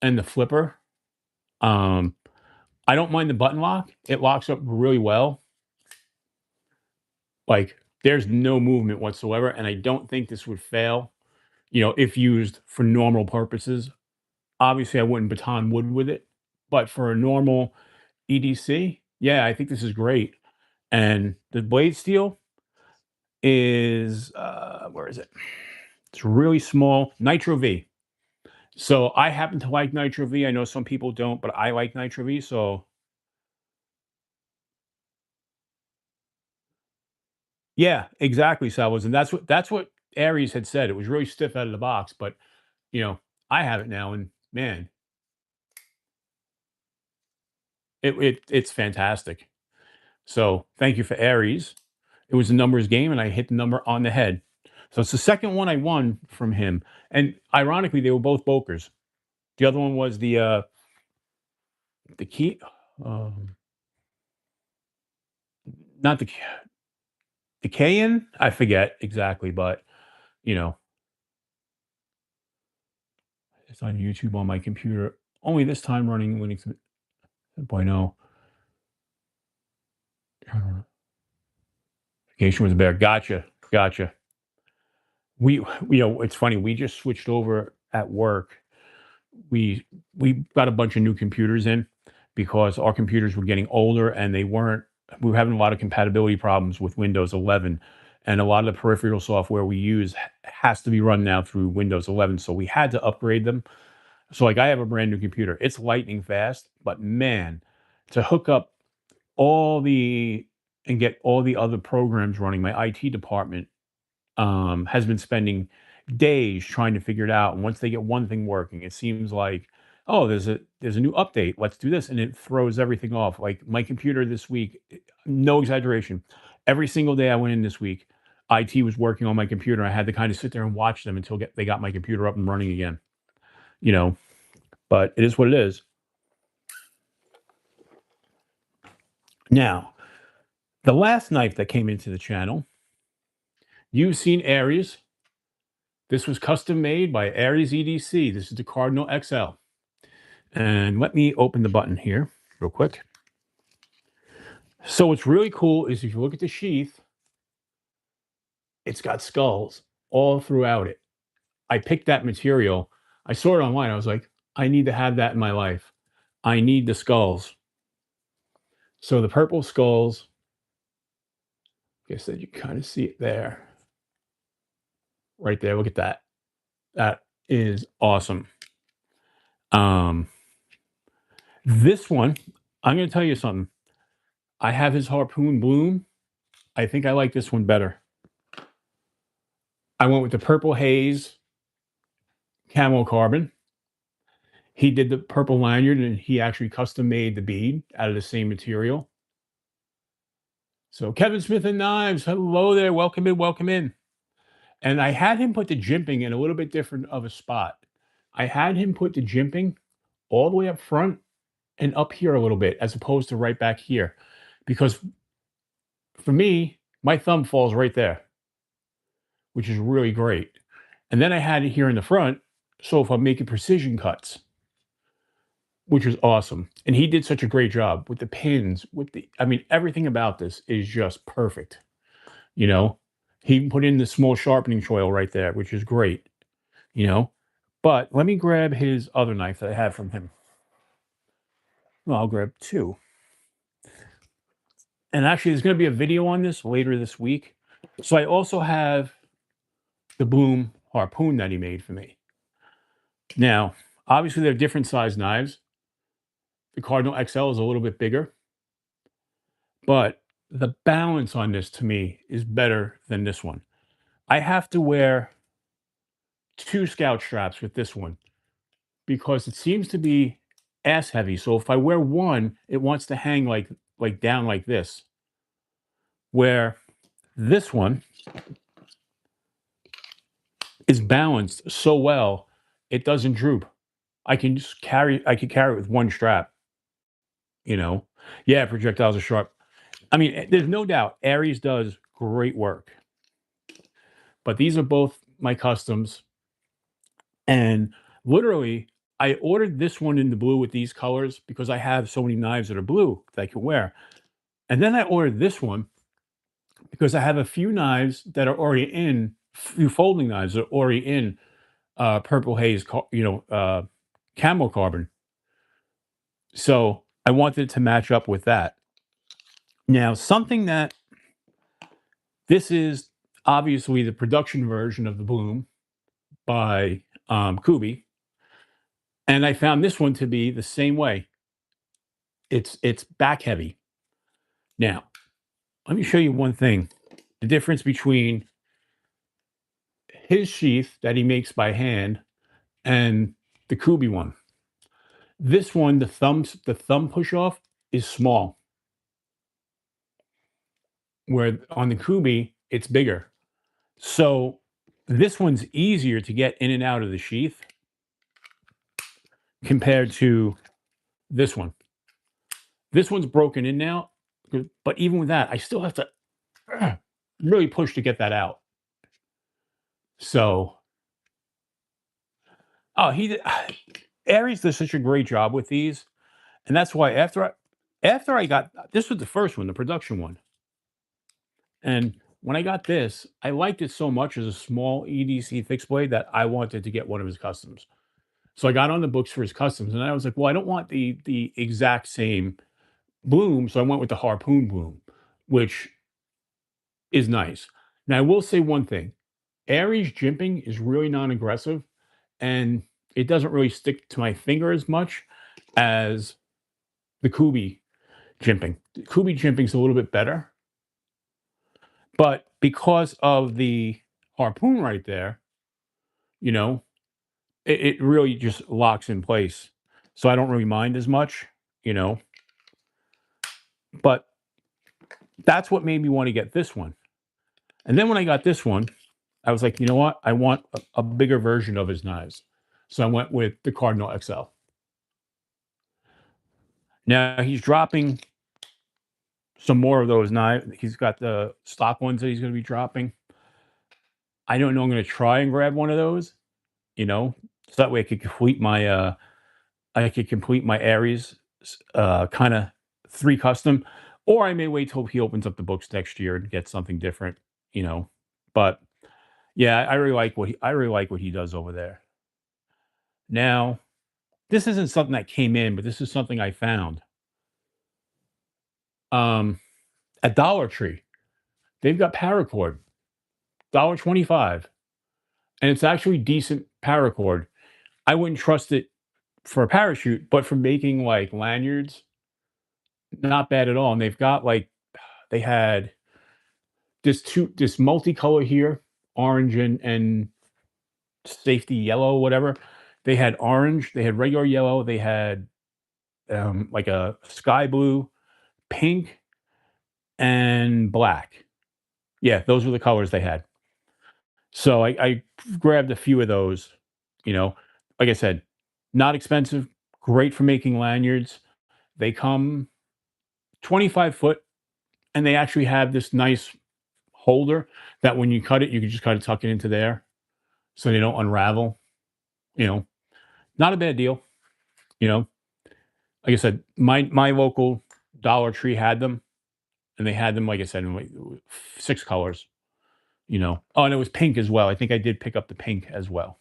A: and the flipper. Um, I don't mind the button lock. It locks up really well. Like there's no movement whatsoever, and I don't think this would fail, you know, if used for normal purposes. Obviously, I wouldn't baton wood with it, but for a normal EDC, yeah, I think this is great. And the blade steel is where is it? It's really small, Nitro V. So I happen to like Nitro V. I know some people don't, but I like Nitro V. So yeah, exactly, Salvos. And that's what Aries had said. It was really stiff out of the box, but you know, I have it now, and man, it's fantastic. So thank you for Aries. It was a numbers game, and I hit the number on the head. So it's the second one I won from him. And ironically, they were both Bokers. The other one was the key, um, not the Kayan. I forget exactly, but you know, it's on YouTube on my computer. Only this time running Linux 10.0. Vacation was bear. Gotcha, gotcha. You know, it's funny. We just switched over at work. We we got a bunch of new computers in because our computers were getting older and they weren't. We were having a lot of compatibility problems with Windows 11, and a lot of the peripheral software we use has to be run now through Windows 11. So we had to upgrade them. So like I have a brand new computer. It's lightning fast, but man, to hook up all the and get all the other programs running, my IT department has been spending days trying to figure it out. And once they get one thing working, it seems like, oh, there's a new update. Let's do this, and it throws everything off. Like my computer this week, no exaggeration. Every single day I went in this week, IT was working on my computer. I had to kind of sit there and watch them until they got my computer up and running again. You know, but it is what it is. Now, the last knife that came into the channel, you've seen Aries. This was custom made by Aries EDC. This is the Cardinal XL. And let me open the button here real quick. So what's really cool is if you look at the sheath, it's got skulls all throughout it. I picked that material. I saw it online. I was like, I need to have that in my life. I need the skulls. So the purple skulls, I guess that you kind of see it there. Right there. Look at that. That is awesome. Um, this one I'm gonna tell you something. I have his Harpoon Bloom. I think I like this one better. I went with the Purple Haze Camo Carbon. He did the purple lanyard and he actually custom made the bead out of the same material. So Kevin Smith and Knives, hello there. Welcome in, welcome in. And I had him put the jimping in a little bit different of a spot. I had him put the jimping all the way up front and up here a little bit, as opposed to right back here. Because for me, my thumb falls right there, which is really great. And then I had it here in the front. So if I'm making precision cuts, which was awesome. And he did such a great job with the pins, with the, I mean, everything about this is just perfect. You know, he put in the small sharpening choil right there, which is great, you know. But let me grab his other knife that I have from him. Well, I'll grab two. And actually, there's going to be a video on this later this week. So I also have the Bloom harpoon that he made for me. Now, obviously, they're different size knives. The Cardinal XL is a little bit bigger, but the balance on this to me is better than this one. I have to wear two scout straps with this one because it seems to be ass heavy. So if I wear one, it wants to hang like down like this. Where this one is balanced so well, it doesn't droop. I can carry it with one strap, you know. Yeah, projectiles are sharp. I mean, there's no doubt Aries does great work. But these are both my customs. And literally, I ordered this one in the blue with these colors because I have so many knives that are blue that I can wear. And then I ordered this one because I have a few knives that are already in, few folding knives that are already in purple haze, camo carbon. So I wanted it to match up with that. Now, something that this is obviously the production version of the Bloom by Kubi, and I found this one to be the same way. It's back heavy. Now, let me show you one thing: the difference between his sheath that he makes by hand and the Kubi one. This one, the thumb push off is small, where on the Kubi it's bigger. So this one's easier to get in and out of the sheath compared to this one. This one's broken in now, but even with that, I still have to really push to get that out. So, oh, Aries does such a great job with these, and that's why after I got this was the first one, the production one, and when I got this, I liked it so much as a small EDC fixed blade that I wanted to get one of his customs. So I got on the books for his customs, and I was like, well, I don't want the exact same bloom, so I went with the harpoon bloom, which is nice. Now I will say one thing: Aries jimping is really non-aggressive, and it doesn't really stick to my finger as much as the Kubi jimping. The Kubi jimping is a little bit better, but because of the harpoon right there, you know, it really just locks in place. So I don't really mind as much, you know. But that's what made me want to get this one. And then when I got this one, I was like, you know what? I want a bigger version of his knives. So I went with the Cardinal XL. Now he's dropping some more of those knives. He's got the stock ones that he's going to be dropping. I don't know. I'm going to try and grab one of those, you know, so that way I could complete my Aries kind of 3 custom, or I may wait till he opens up the books next year and get something different, you know. But yeah, I really like what he does over there. Now, this isn't something that came in, but this is something I found. At Dollar Tree, they've got paracord, $1.25, and it's actually decent paracord. I wouldn't trust it for a parachute, but for making like lanyards not bad at all. And they've got like they had this multicolor here, orange and safety yellow, whatever. They had orange, they had regular yellow, they had like a sky blue, pink, and black. Yeah, those were the colors they had. So I grabbed a few of those. You know, like I said, not expensive, great for making lanyards. They come 25 foot, and they actually have this nice holder that when you cut it, you can just kind of tuck it into there so they don't unravel. You know, not a bad deal. You know, like I said, my local Dollar Tree had them, and they had them, like I said, in like 6 colors. Oh, and it was pink as well. I think I did pick up the pink as well.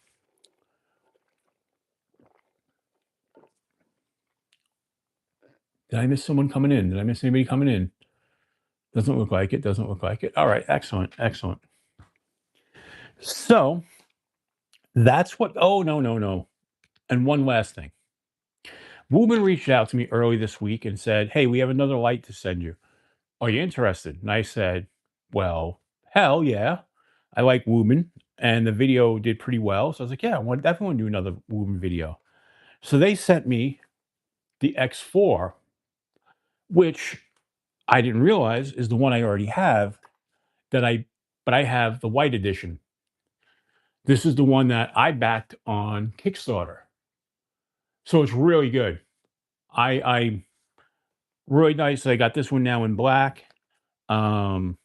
A: Did I miss someone coming in? Did I miss anybody coming in? Doesn't look like it. Doesn't look like it. All right, excellent, excellent. So that's what. Oh no, no, no. And one last thing. Wuben reached out to me early this week and said, "Hey, we have another light to send you. Are you interested?" And I said, "Well, hell yeah. I like Wuben, and the video did pretty well. So I was like, yeah, definitely want to do another Wuben video." So they sent me the X4, which I didn't realize is the one I already have. That I, but I have the white edition. This is the one that I backed on Kickstarter, so it's really good. I really nice. I got this one now in black. Um,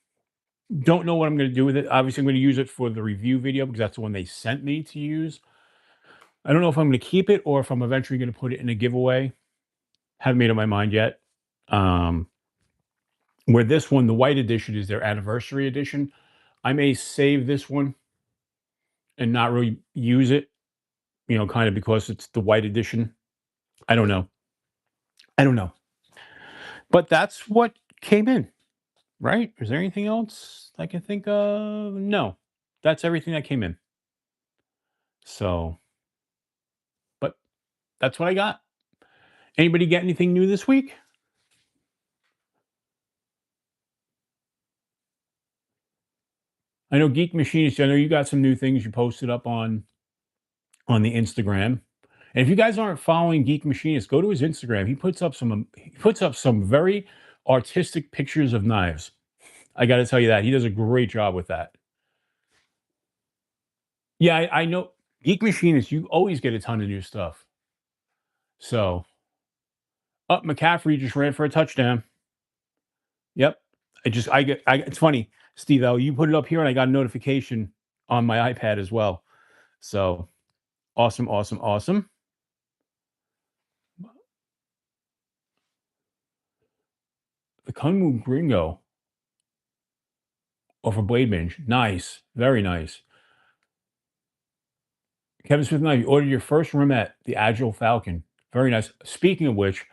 A: don't know what I'm going to do with it. Obviously, I'm going to use it for the review video because that's the one they sent me to use. I don't know if I'm going to keep it or if I'm eventually going to put it in a giveaway. Haven't made up my mind yet. Um, where this one, the white edition, is their anniversary edition. I may save this one and not really use it, kind of because it's the white edition. I don't know. I don't know. But that's what came in, right? Is there anything else I can think of? No. That's everything that came in. So, but that's what I got. Anybody get anything new this week? I know Geek Machinist, I know you got some new things you posted up on the Instagram. And if you guys aren't following Geek Machinist, go to his Instagram. He puts up some very artistic pictures of knives. I got to tell you that he does a great job with that. Yeah, I know Geek Machinist. You always get a ton of new stuff. So, up McCaffrey just ran for a touchdown. Yep. It's funny, Steve. You put it up here, and I got a notification on my iPad as well. So awesome, awesome, awesome. The Kunmu Gringo or for Blade Binge. Nice. Very nice. Kevin Smith, now you ordered your first Remet, the Agile Falcon. Very nice. Speaking of which,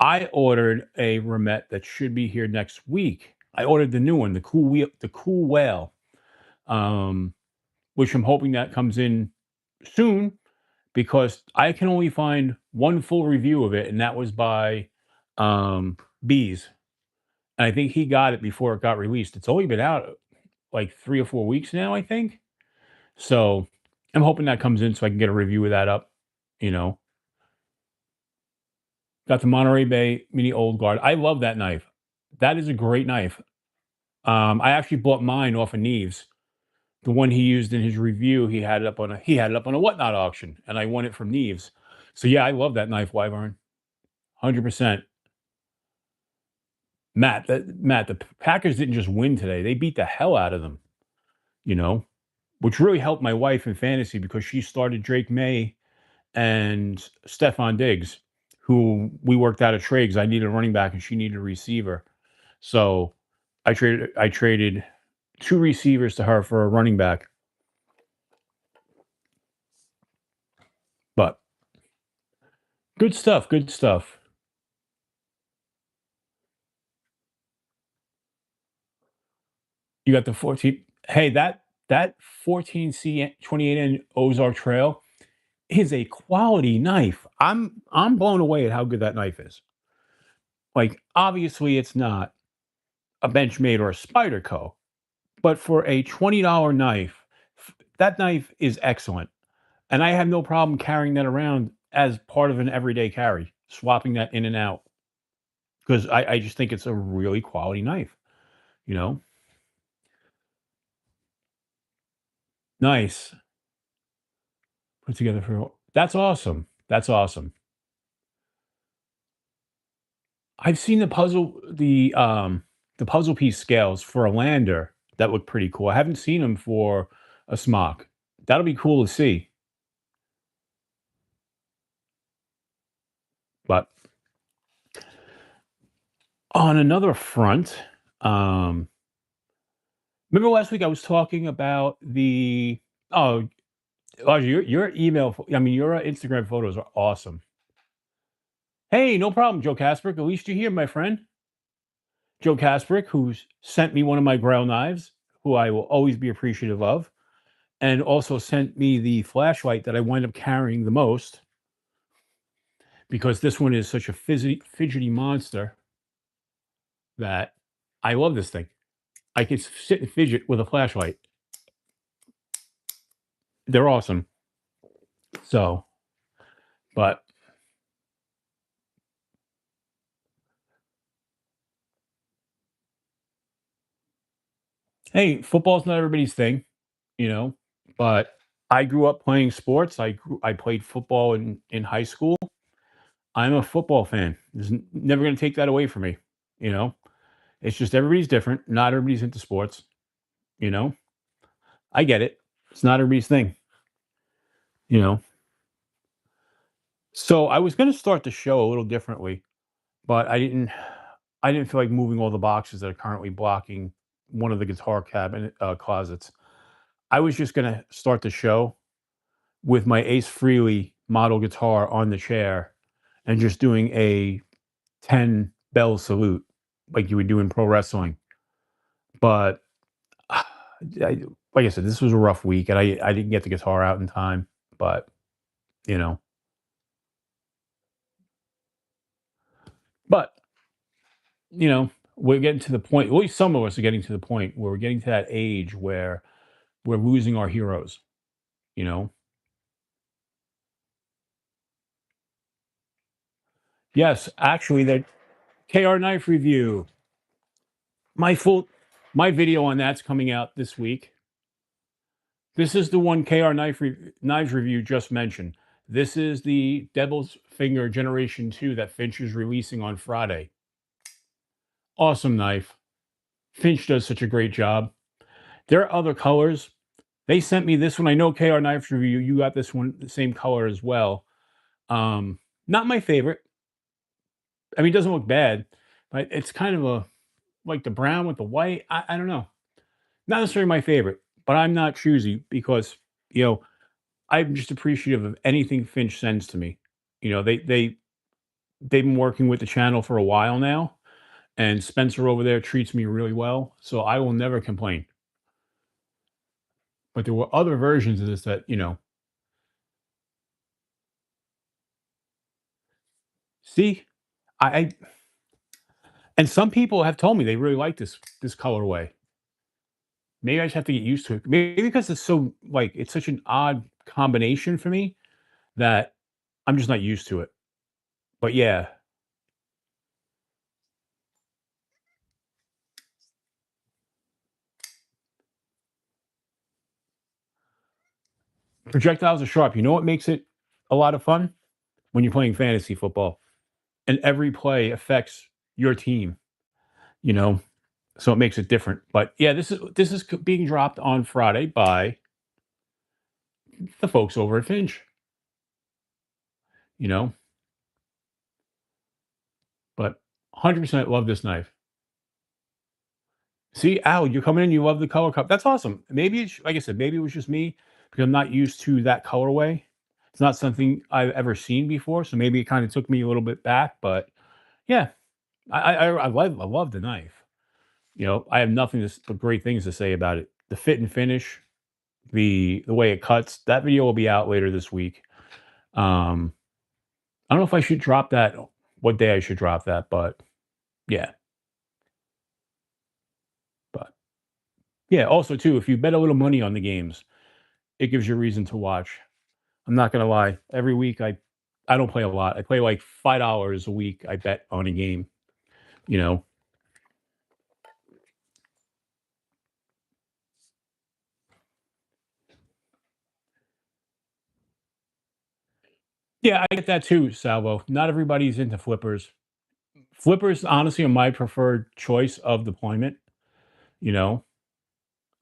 A: I ordered a Remet that should be here next week. I ordered the new one, the Cool Whale, um, which I'm hoping that comes in soon because I can only find one full review of it, and that was by Bees. And I think he got it before it got released. It's only been out like 3 or 4 weeks now, I think. So I'm hoping that comes in so I can get a review of that up. You know, got the Monterey Bay Mini Old Guard. I love that knife. That is a great knife. I actually bought mine off of Neves. The one he used in his review, he had it up on a whatnot auction, and I won it from Neves. So yeah, I love that knife, Wyvern. 100%. Matt, the Packers didn't just win today; they beat the hell out of them. You know, which really helped my wife in fantasy because she started Drake May and Stefan Diggs, who we worked out a trade because I needed a running back and she needed a receiver. So I traded 2 receivers to her for a running back. But good stuff, good stuff. You got the 14. Hey, that 14C 28N Ozark Trail is a quality knife. I'm blown away at how good that knife is. Like, obviously, it's not a Benchmade or a Spyderco, but for a $20 knife, that knife is excellent. And I have no problem carrying that around as part of an everyday carry, swapping that in and out because I just think it's a really quality knife, you know? Nice. Put together for that's awesome. That's awesome. I've seen the puzzle piece scales for a lander that look pretty cool. I haven't seen them for a smock. That'll be cool to see. But on another front, um, remember last week I was talking about the oh, Audrey, your email, I mean, your Instagram photos are awesome. Hey, no problem, Joe Kasprick. At least you're here, my friend. Joe Kasprick, who's sent me one of my ground knives, who I will always be appreciative of, and also sent me the flashlight that I wind up carrying the most because this one is such a fidgety monster that I love this thing. I can sit and fidget with a flashlight. They're awesome. So, but hey, football's not everybody's thing, you know, but I grew up playing sports. I played football in high school. I'm a football fan. There's never going to take that away from me, you know. It's just everybody's different. Not everybody's into sports, you know. I get it. It's not everybody's thing, you know. So I was going to start the show a little differently, but I didn't feel like moving all the boxes that are currently blocking one of the guitar cabinet closets. I was just going to start the show with my Ace Frehley model guitar on the chair and just doing a 10 bell salute like you would do in pro wrestling. But I, like I said, this was a rough week and I didn't get the guitar out in time. But, you know, but, you know, we're getting to the point, at least some of us are getting to the point where we're getting to that age where we're losing our heroes, you know? Yes, actually, that KR knife review, my full, my video on that's coming out this week. This is the one knives review just mentioned. This is the Devil's Finger Generation 2 that Finch is releasing on Friday. Awesome knife. Finch does such a great job. There are other colors. They sent me this one. I know KR Knives Review, you got this one, the same color as well. Not my favorite. I mean, it doesn't look bad, but it's kind of a like the brown with the white. I don't know. Not necessarily my favorite, but I'm not choosy because, you know, I'm just appreciative of anything Finch sends to me. You know, they've been working with the channel for a while now, and Spencer over there treats me really well, so I will never complain. But there were other versions of this that, you know, see, I and some people have told me they really like this colorway. Maybe I just have to get used to it. Maybe because it's so like it's such an odd combination for me that I'm just not used to it. But yeah, projectiles are sharp. You know what makes it a lot of fun? When you're playing fantasy football and every play affects your team, you know? So it makes it different. But yeah, this is being dropped on Friday by the folks over at Finch, you know? But 100% love this knife. See, Al, you're coming in, you love the color cup. That's awesome. Maybe it's like I said, maybe it was just me because I'm not used to that colorway. It's not something I've ever seen before, so maybe it kind of took me a little bit back. But yeah, I love the knife. You know, I have nothing but great things to say about it. The fit and finish, the way it cuts. That video will be out later this week. Um, I don't know if I should drop that. What day I should drop that, but Yeah, but yeah. Also, too, if you bet a little money on the games, it gives you a reason to watch. I'm not gonna lie. Every week, I don't play a lot. I play like $5 a week. I bet on a game. You know. Yeah, I get that too, Salvo. Not everybody's into flippers. Flippers, honestly, are my preferred choice of deployment. You know,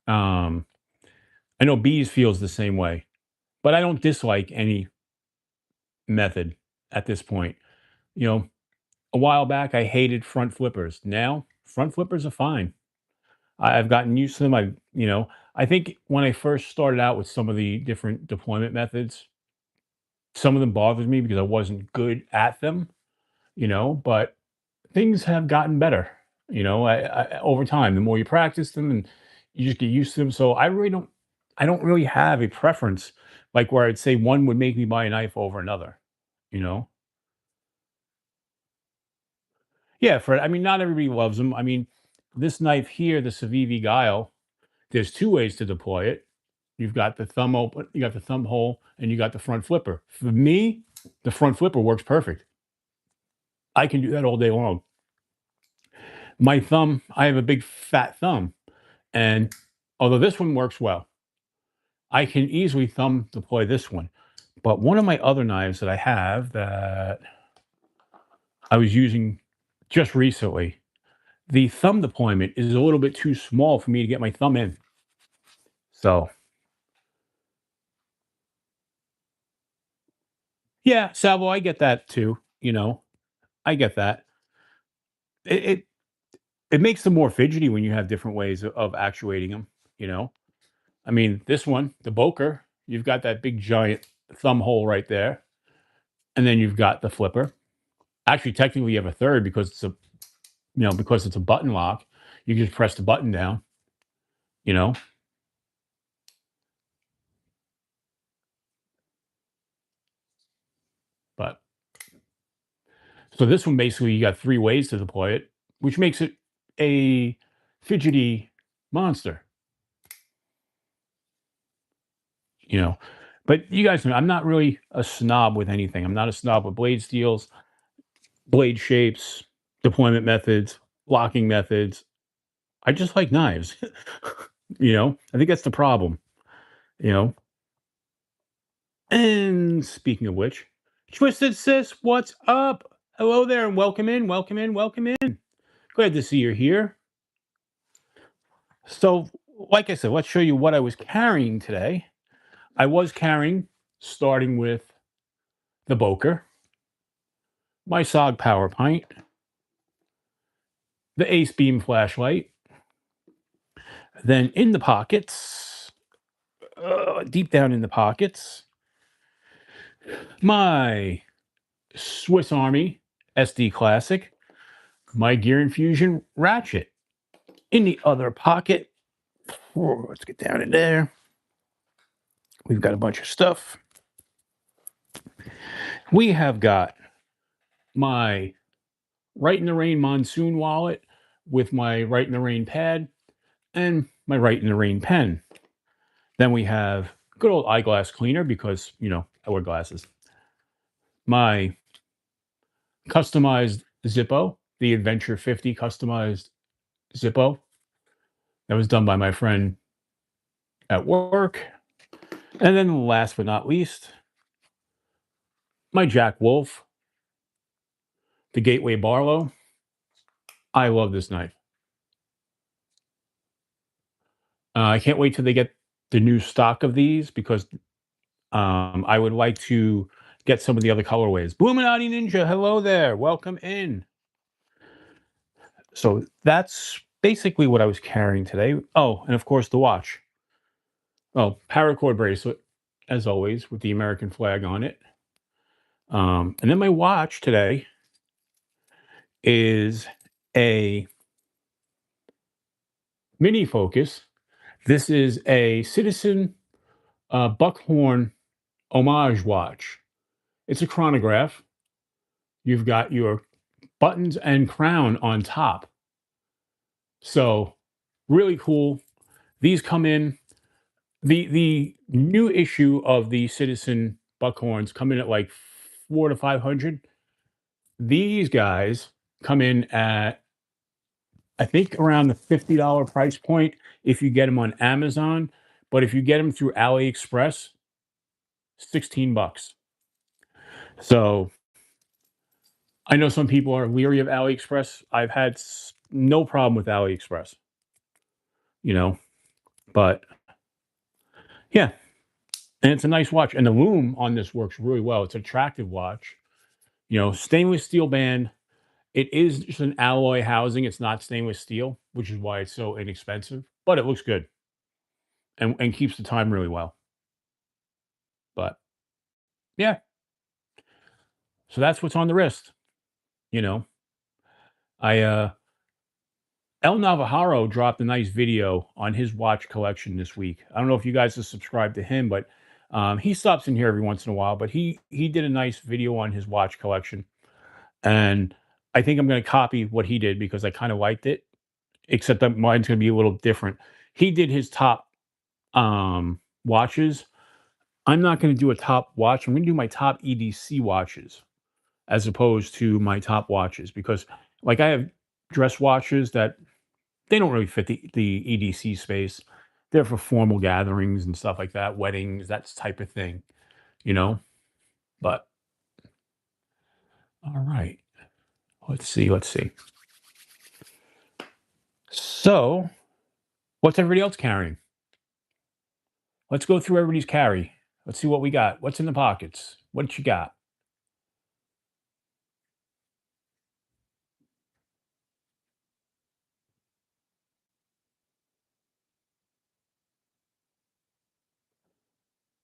A: um, I know bees feels the same way, but I don't dislike any method at this point. You know, a while back I hated front flippers. Now front flippers are fine. I've gotten used to them. I think when I first started out with some of the different deployment methods, some of them bothered me because I wasn't good at them. But things have gotten better. Over time, the more you practice them and you just get used to them. So I don't really have a preference, like where I'd say one would make me buy a knife over another. You know, yeah. I mean, not everybody loves them. I mean, this knife here, the Civivi Guile, there's two ways to deploy it. You've got the thumb open, you got the thumb hole, and you got the front flipper. For me, the front flipper works perfect. I can do that all day long. My thumb, I have a big fat thumb, and although this one works well, I can easily thumb deploy this one. But one of my other knives that I have that I was using just recently, the thumb deployment is a little bit too small for me to get my thumb in. So, yeah, Salvo, I get that too. I get that. It it makes them more fidgety when you have different ways of actuating them. You know, I mean, this one, the Boker, you've got that big giant thumb hole right there, and then you've got the flipper. Actually, technically, you have a third because it's a button lock. You just press the button down. You know, but so this one basically you got three ways to deploy it, which makes it a fidgety monster. You know, but you guys know I'm not really a snob with anything. I'm not a snob with blade steels, blade shapes, deployment methods, locking methods. I just like knives. I think that's the problem. You know. And speaking of which, Twisted Sis, what's up? Hello there, and welcome in, welcome in, welcome in. Glad to see you're here. So, like I said, let's show you what I was carrying today. I was carrying, starting with the Boker, my SOG Power Pint, the Ace Beam flashlight. Then in the pockets, deep down in the pockets, my Swiss Army SD Classic, my Gear Infusion ratchet. In the other pocket, let's get down in there. We've got a bunch of stuff. We have got my Right in the Rain Monsoon wallet with my Right in the Rain pad and my Right in the Rain pen. Then we have good old eyeglass cleaner because, I wear glasses. My customized Zippo, the Adventure 50 customized Zippo. That was done by my friend at work. And then last but not least, my Jack Wolf, the Gateway Barlow. I love this knife. I can't wait till they get the new stock of these because I would like to get some of the other colorways. Bluminati Ninja, hello there. Welcome in. So that's basically what I was carrying today. Oh, and of course the watch. Oh, paracord bracelet, as always, with the American flag on it. And then my watch today is a mini focus. This is a Citizen Buckhorn homage watch. It's a chronograph. You've got your buttons and crown on top. So really cool. These come in the new issue of the Citizen Buckhorns come in at like 4 to 500. These guys come in at I think around the $50 price point if you get them on Amazon, but if you get them through AliExpress, 16 bucks. So I know some people are leery of AliExpress. I've had no problem with AliExpress, you know, but yeah, and it's a nice watch. And the loom on this works really well. It's an attractive watch, stainless steel band. It is just an alloy housing. It's not stainless steel, which is why it's so inexpensive, but it looks good and keeps the time really well. But yeah, so that's what's on the wrist. You know, I El Navajaro dropped a nice video on his watch collection this week. I don't know if you guys have subscribed to him, but he stops in here every once in a while. But he did a nice video on his watch collection, and I think I'm going to copy what he did because I kind of liked it. Except that mine's going to be a little different. He did his top watches. I'm not going to do a top watch. I'm going to do my top EDC watches as opposed to my top watches because, like, I have dress watches that they don't really fit the EDC space. They're for formal gatherings and stuff like that, weddings, that type of thing, you know. But all right, let's see, let's see. So, what's everybody else carrying? Let's go through everybody's carry. Let's see what we got. What's in the pockets? What you got?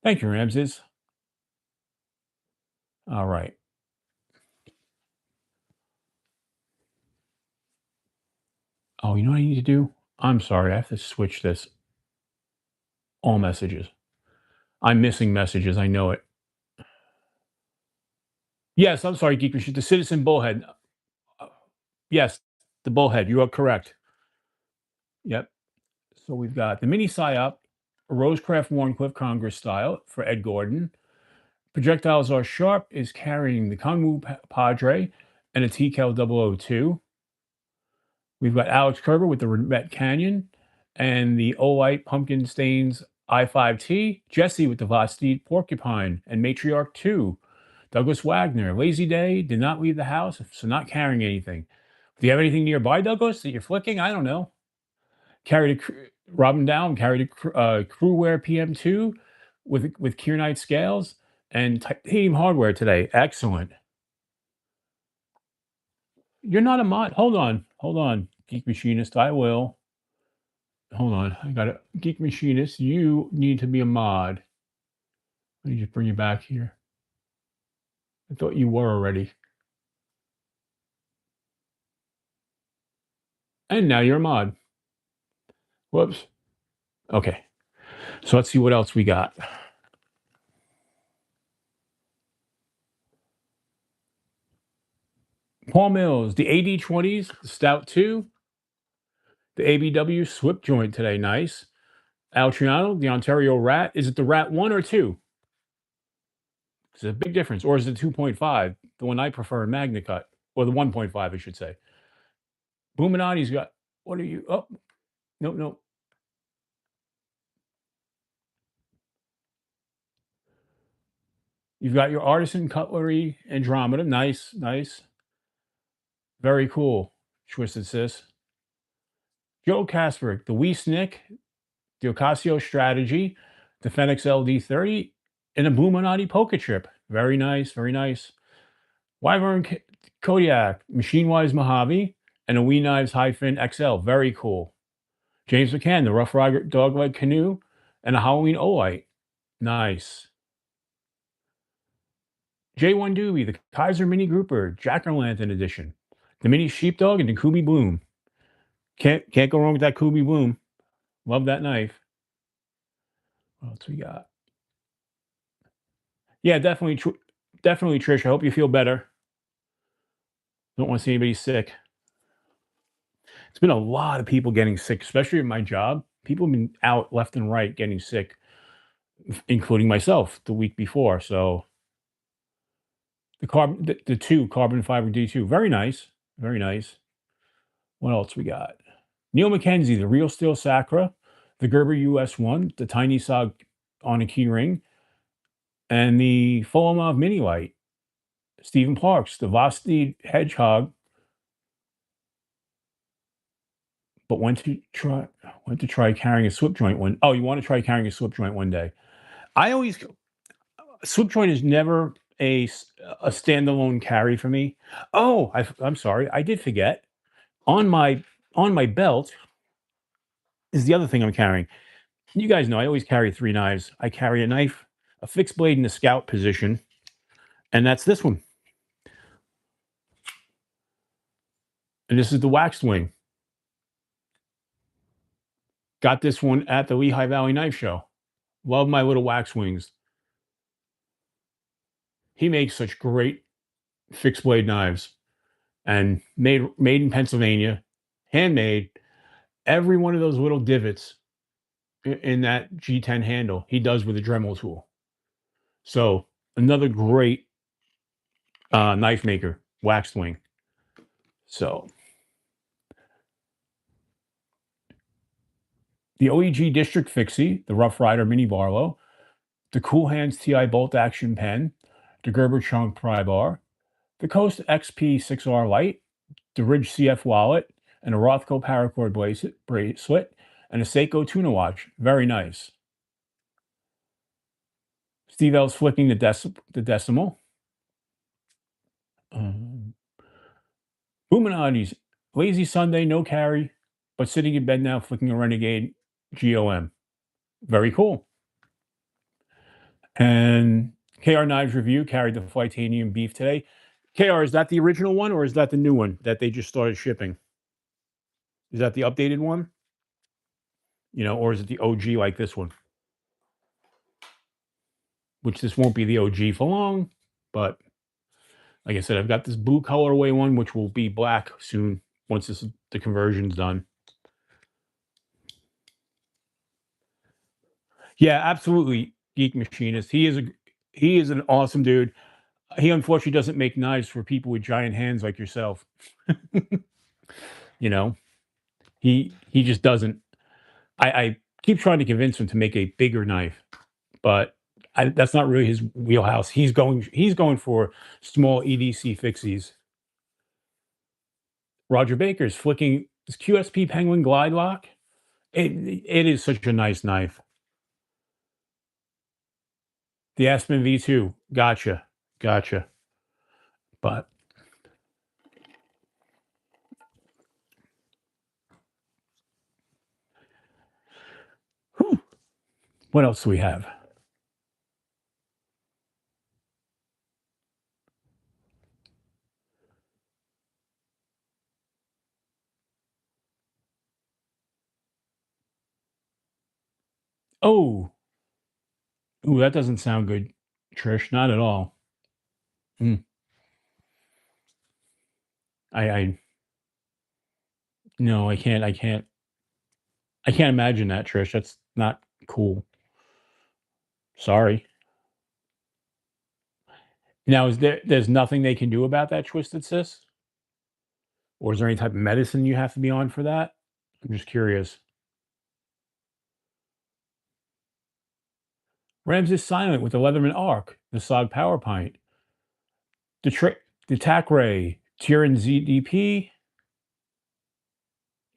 A: Thank you, Ramses. All right. Oh, you know what I need to do? I'm sorry. I have to switch this. All messages. I'm missing messages. I know it. Yes, I'm sorry, Geek Machine. The Citizen Bullhead. Uh, Yes, the Bullhead. You are correct. Yep. So we've got the mini PSYOP, RoseCraft Warncliffe Congress style for Ed Gordon. Projectiles are sharp is carrying the Kongwu Padre and a TCal 002. We've got Alex Kerber with the Met Canyon and the Olight Pumpkin Stains I5T. Jesse with the Vosteed Porcupine and Matriarch 2. Douglas Wagner, Lazy Day, did not leave the house, so not carrying anything. Do you have anything nearby, Douglas, that you're flicking? I don't know. Carried a Robin Down, carried a Crewwear PM2 with Kieranite scales and titanium hardware today. Excellent. You're not a mod. Hold on, Geek Machinist. I will. Hold on. I got a Geek Machinist. You need to be a mod. Let me just bring you back here. I thought you were already. And now you're a mod. Whoops. Okay. So let's see what else we got. Paul Mills, the AD20s, the Stout 2, the ABW Swip joint today. Nice. Altriano, the Ontario Rat. Is it the Rat 1 or 2? It's a big difference. Or is it 2.5? The one I prefer in Magna Cut. Or the 1.5, I should say. Buminati's got, what are you? Oh, no, no. You've got your Artisan Cutlery Andromeda. Nice, nice. Very cool. Twisted Sis. Joe Casper, the Wee Snick, the Ocasio Strategy, the Fenix LD30, and a Buminati Polka Chip. Very nice, very nice. Wyvern Kodiak, Machine Wise Mojave, and a Wee Knives Hi-Fin XL. Very cool. James McCann, the Rough Rider Dogleg Canoe, and a Halloween Olight. Nice. J1 Doobie, the Kaiser Mini Grouper, Jack-O-Lantern Edition, the Mini Sheepdog, and the Kubi Bloom. Can't go wrong with that Kubi Bloom. Love that knife. What else we got? Yeah, definitely, definitely, Trish. I hope you feel better. Don't want to see anybody sick. It's been a lot of people getting sick, especially at my job. People have been out left and right getting sick, including myself the week before. So the two carbon fiber D2, very nice, very nice. What else we got? Neil Mackenzie, the Real Steel Sacra, the Gerber US1, the Tiny Sog on a key ring, and the Fulomov Mini Light. Stephen Parks, the Vosti Hedgehog, but went to try carrying a slip joint one. Oh, you want to try carrying a slip joint one day? I always slip joint is never a standalone carry for me. Oh, I'm sorry, I did forget. On my belt is the other thing I'm carrying. You guys know I always carry three knives. I carry a knife, a fixed blade in the scout position, and that's this one. And this is the waxed wing. Got this one at the Lehigh Valley Knife Show. Love my little wax wings. He makes such great fixed blade knives, and made in Pennsylvania, handmade. Every one of those little divots in that G10 handle, he does with a Dremel tool. So another great knife maker, waxed wing. So the OEG District Fixie, the Rough Rider Mini Barlow, the Cool Hands TI Bolt Action Pen, the Gerber Chunk Pry Bar, the Coast XP 6R Light, the Ridge CF Wallet, and a Rothko Paracord bracelet, and a Seiko Tuna Watch. Very nice. Steve L's flicking the decimal. Bumanati's lazy Sunday, no carry, but sitting in bed now flicking a Renegade GOM. Very cool. And KR Knives Review carried the Flightanium beef today. KR, is that the original one or is that the new one that they just started shipping? Is that the updated one? Or is it the OG like this one? Which this won't be the OG for long, but like I said, I've got this blue colorway one, which will be black soon once the conversion's done. Yeah, absolutely, Geek Machinist. He is an awesome dude. He unfortunately doesn't make knives for people with giant hands like yourself. you know, he just doesn't. I keep trying to convince him to make a bigger knife, but that's not really his wheelhouse. He's going for small EDC fixies. Roger Baker's flicking his QSP Penguin Glide Lock. It is such a nice knife. The Aspen V2. Gotcha. But whew, what else do we have? Oh, ooh, that doesn't sound good, Trish. Not at all. Mm, I no, I can't. I can't imagine that, Trish. That's not cool. Sorry. Now, there's nothing they can do about that twisted cyst? Or is there any type of medicine you have to be on for that? I'm just curious. Rams is silent with the Leatherman Arc, the Sog Power Pint, the Tac Ray, Tyrion ZDP,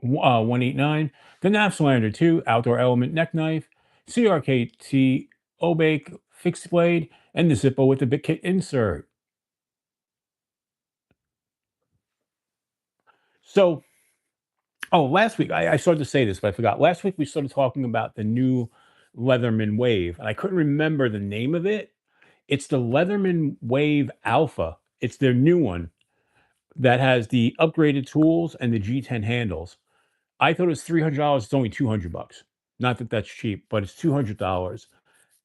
A: 189, the Napslander 2, Outdoor Element Neck Knife, CRKT Obake Fixed Blade, and the Zippo with the Bit Kit insert. So, last week, I started to say this, but I forgot. Last week, we started talking about the new Leatherman Wave, and I couldn't remember the name of it. It's the Leatherman Wave Alpha. It's their new one that has the upgraded tools and the G10 handles. I thought it was $300. It's only $200. Not that that's cheap, but it's $200.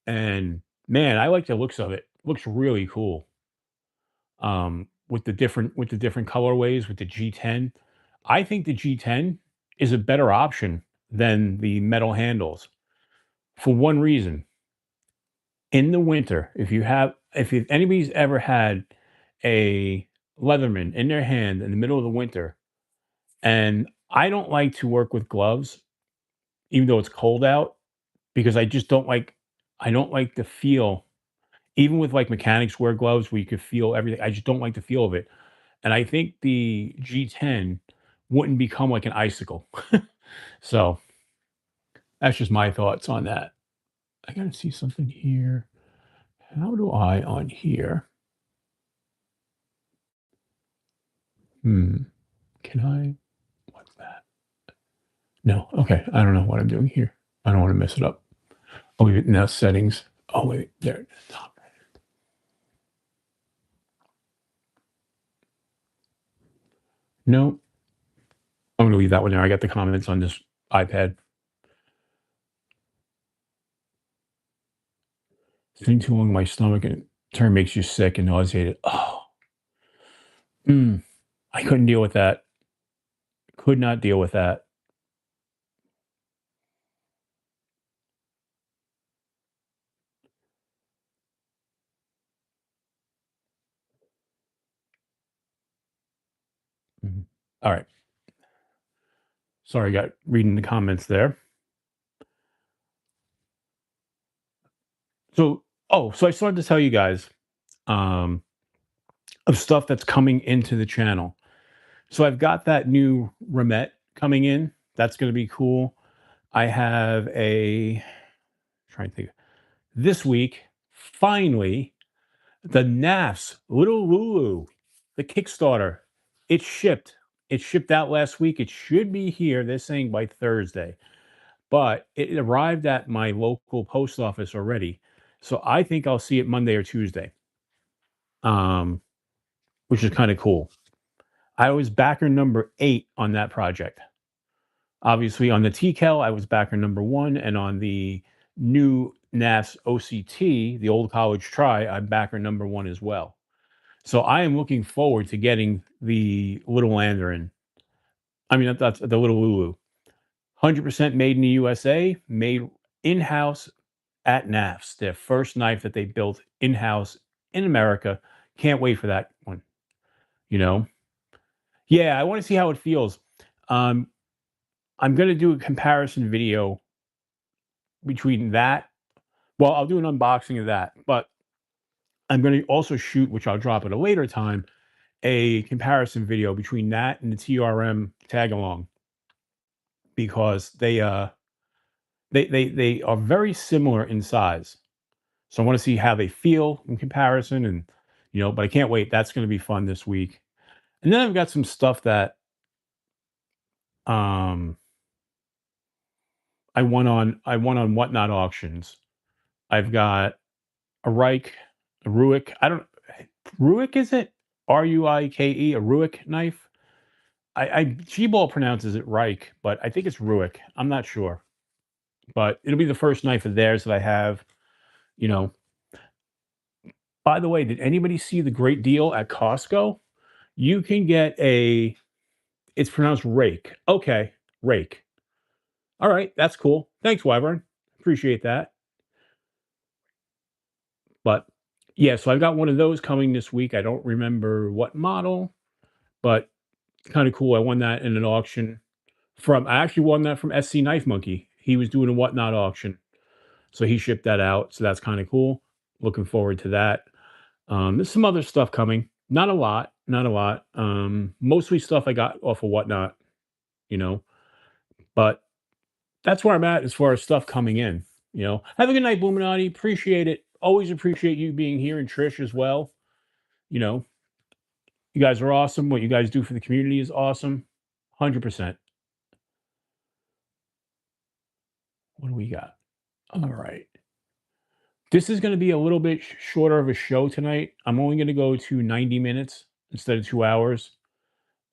A: And man, I like the looks of it. Looks really cool. with the different colorways with the G10. I think the G10 is a better option than the metal handles for one reason. In the winter, if anybody's ever had a Leatherman in their hand in the middle of the winter, and I don't like to work with gloves, even though it's cold out, because I don't like the feel, even with like mechanics wear gloves where you could feel everything. I just don't like the feel of it. And I think the G10 wouldn't become like an icicle. So that's just my thoughts on that. I gotta see something here. How do I on here? Hmm. Can I? What's that? No. Okay. I don't know what I'm doing here. I don't want to mess it up. Oh, wait, now settings. Oh, wait. There. Top. No. I'm going to leave that one there. I got the comments on this iPad. Sitting too long in my stomach and turn makes you sick and nauseated. Oh, mm, I couldn't deal with that. Could not deal with that. Mhm. All right. Sorry, got reading the comments there. So I started to tell you guys um, of stuff that's coming into the channel. So I've got that new Remet coming in. That's going to be cool. I have trying to think this week. Finally, the NAFS Little Lulu, the Kickstarter. It shipped. It shipped out last week. It should be here. They're saying by Thursday, but it arrived at my local post office already. So I think I'll see it Monday or Tuesday, um, which is kind of cool. I was backer number 8 on that project. Obviously, on the TCAL, I was backer number 1, and on the new NAFS OCT, the Old College Try, I'm backer number 1 as well. So I am looking forward to getting the little Mandarin. I mean, that's the little Lulu. 100% made in the USA, made in house at NAFS. Their first knife that they built in house in America. Can't wait for that one. You know, yeah, I want to see how it feels. Um, I'm going to do a comparison video between that. Well, I'll do an unboxing of that, but I'm going to also shoot, which I'll drop at a later time, a comparison video between that and the TRM tag along because they are very similar in size. So I want to see how they feel in comparison, and but I can't wait. That's going to be fun this week. And then I've got some stuff that um I won on Whatnot auctions. I've got a Reich, a Ruik. I don't Ruik is it? Ruike, a Ruik knife. I G-Ball pronounces it Reich, but I think it's Ruik. I'm not sure. But it'll be the first knife of theirs that I have, you know. By the way, did anybody see the great deal at Costco? You can get it's pronounced rake. Okay, rake. All right, that's cool. Thanks, Wyvern. Appreciate that. But yeah, so I've got one of those coming this week. I don't remember what model, but kind of cool. I won that in an auction I actually won that from SC Knife Monkey. He was doing a Whatnot auction. So he shipped that out. So that's kind of cool. Looking forward to that. There's some other stuff coming. Not a lot. Not a lot. Mostly stuff I got off of Whatnot, you know. But that's where I'm at as far as stuff coming in. Have a good night, Bluminati. Appreciate it. Always appreciate you being here and Trish as well. You know, you guys are awesome. What you guys do for the community is awesome. 100%. What do we got? All right. This is going to be a little bit shorter of a show tonight. I'm only going to go to 90 minutes instead of 2 hours.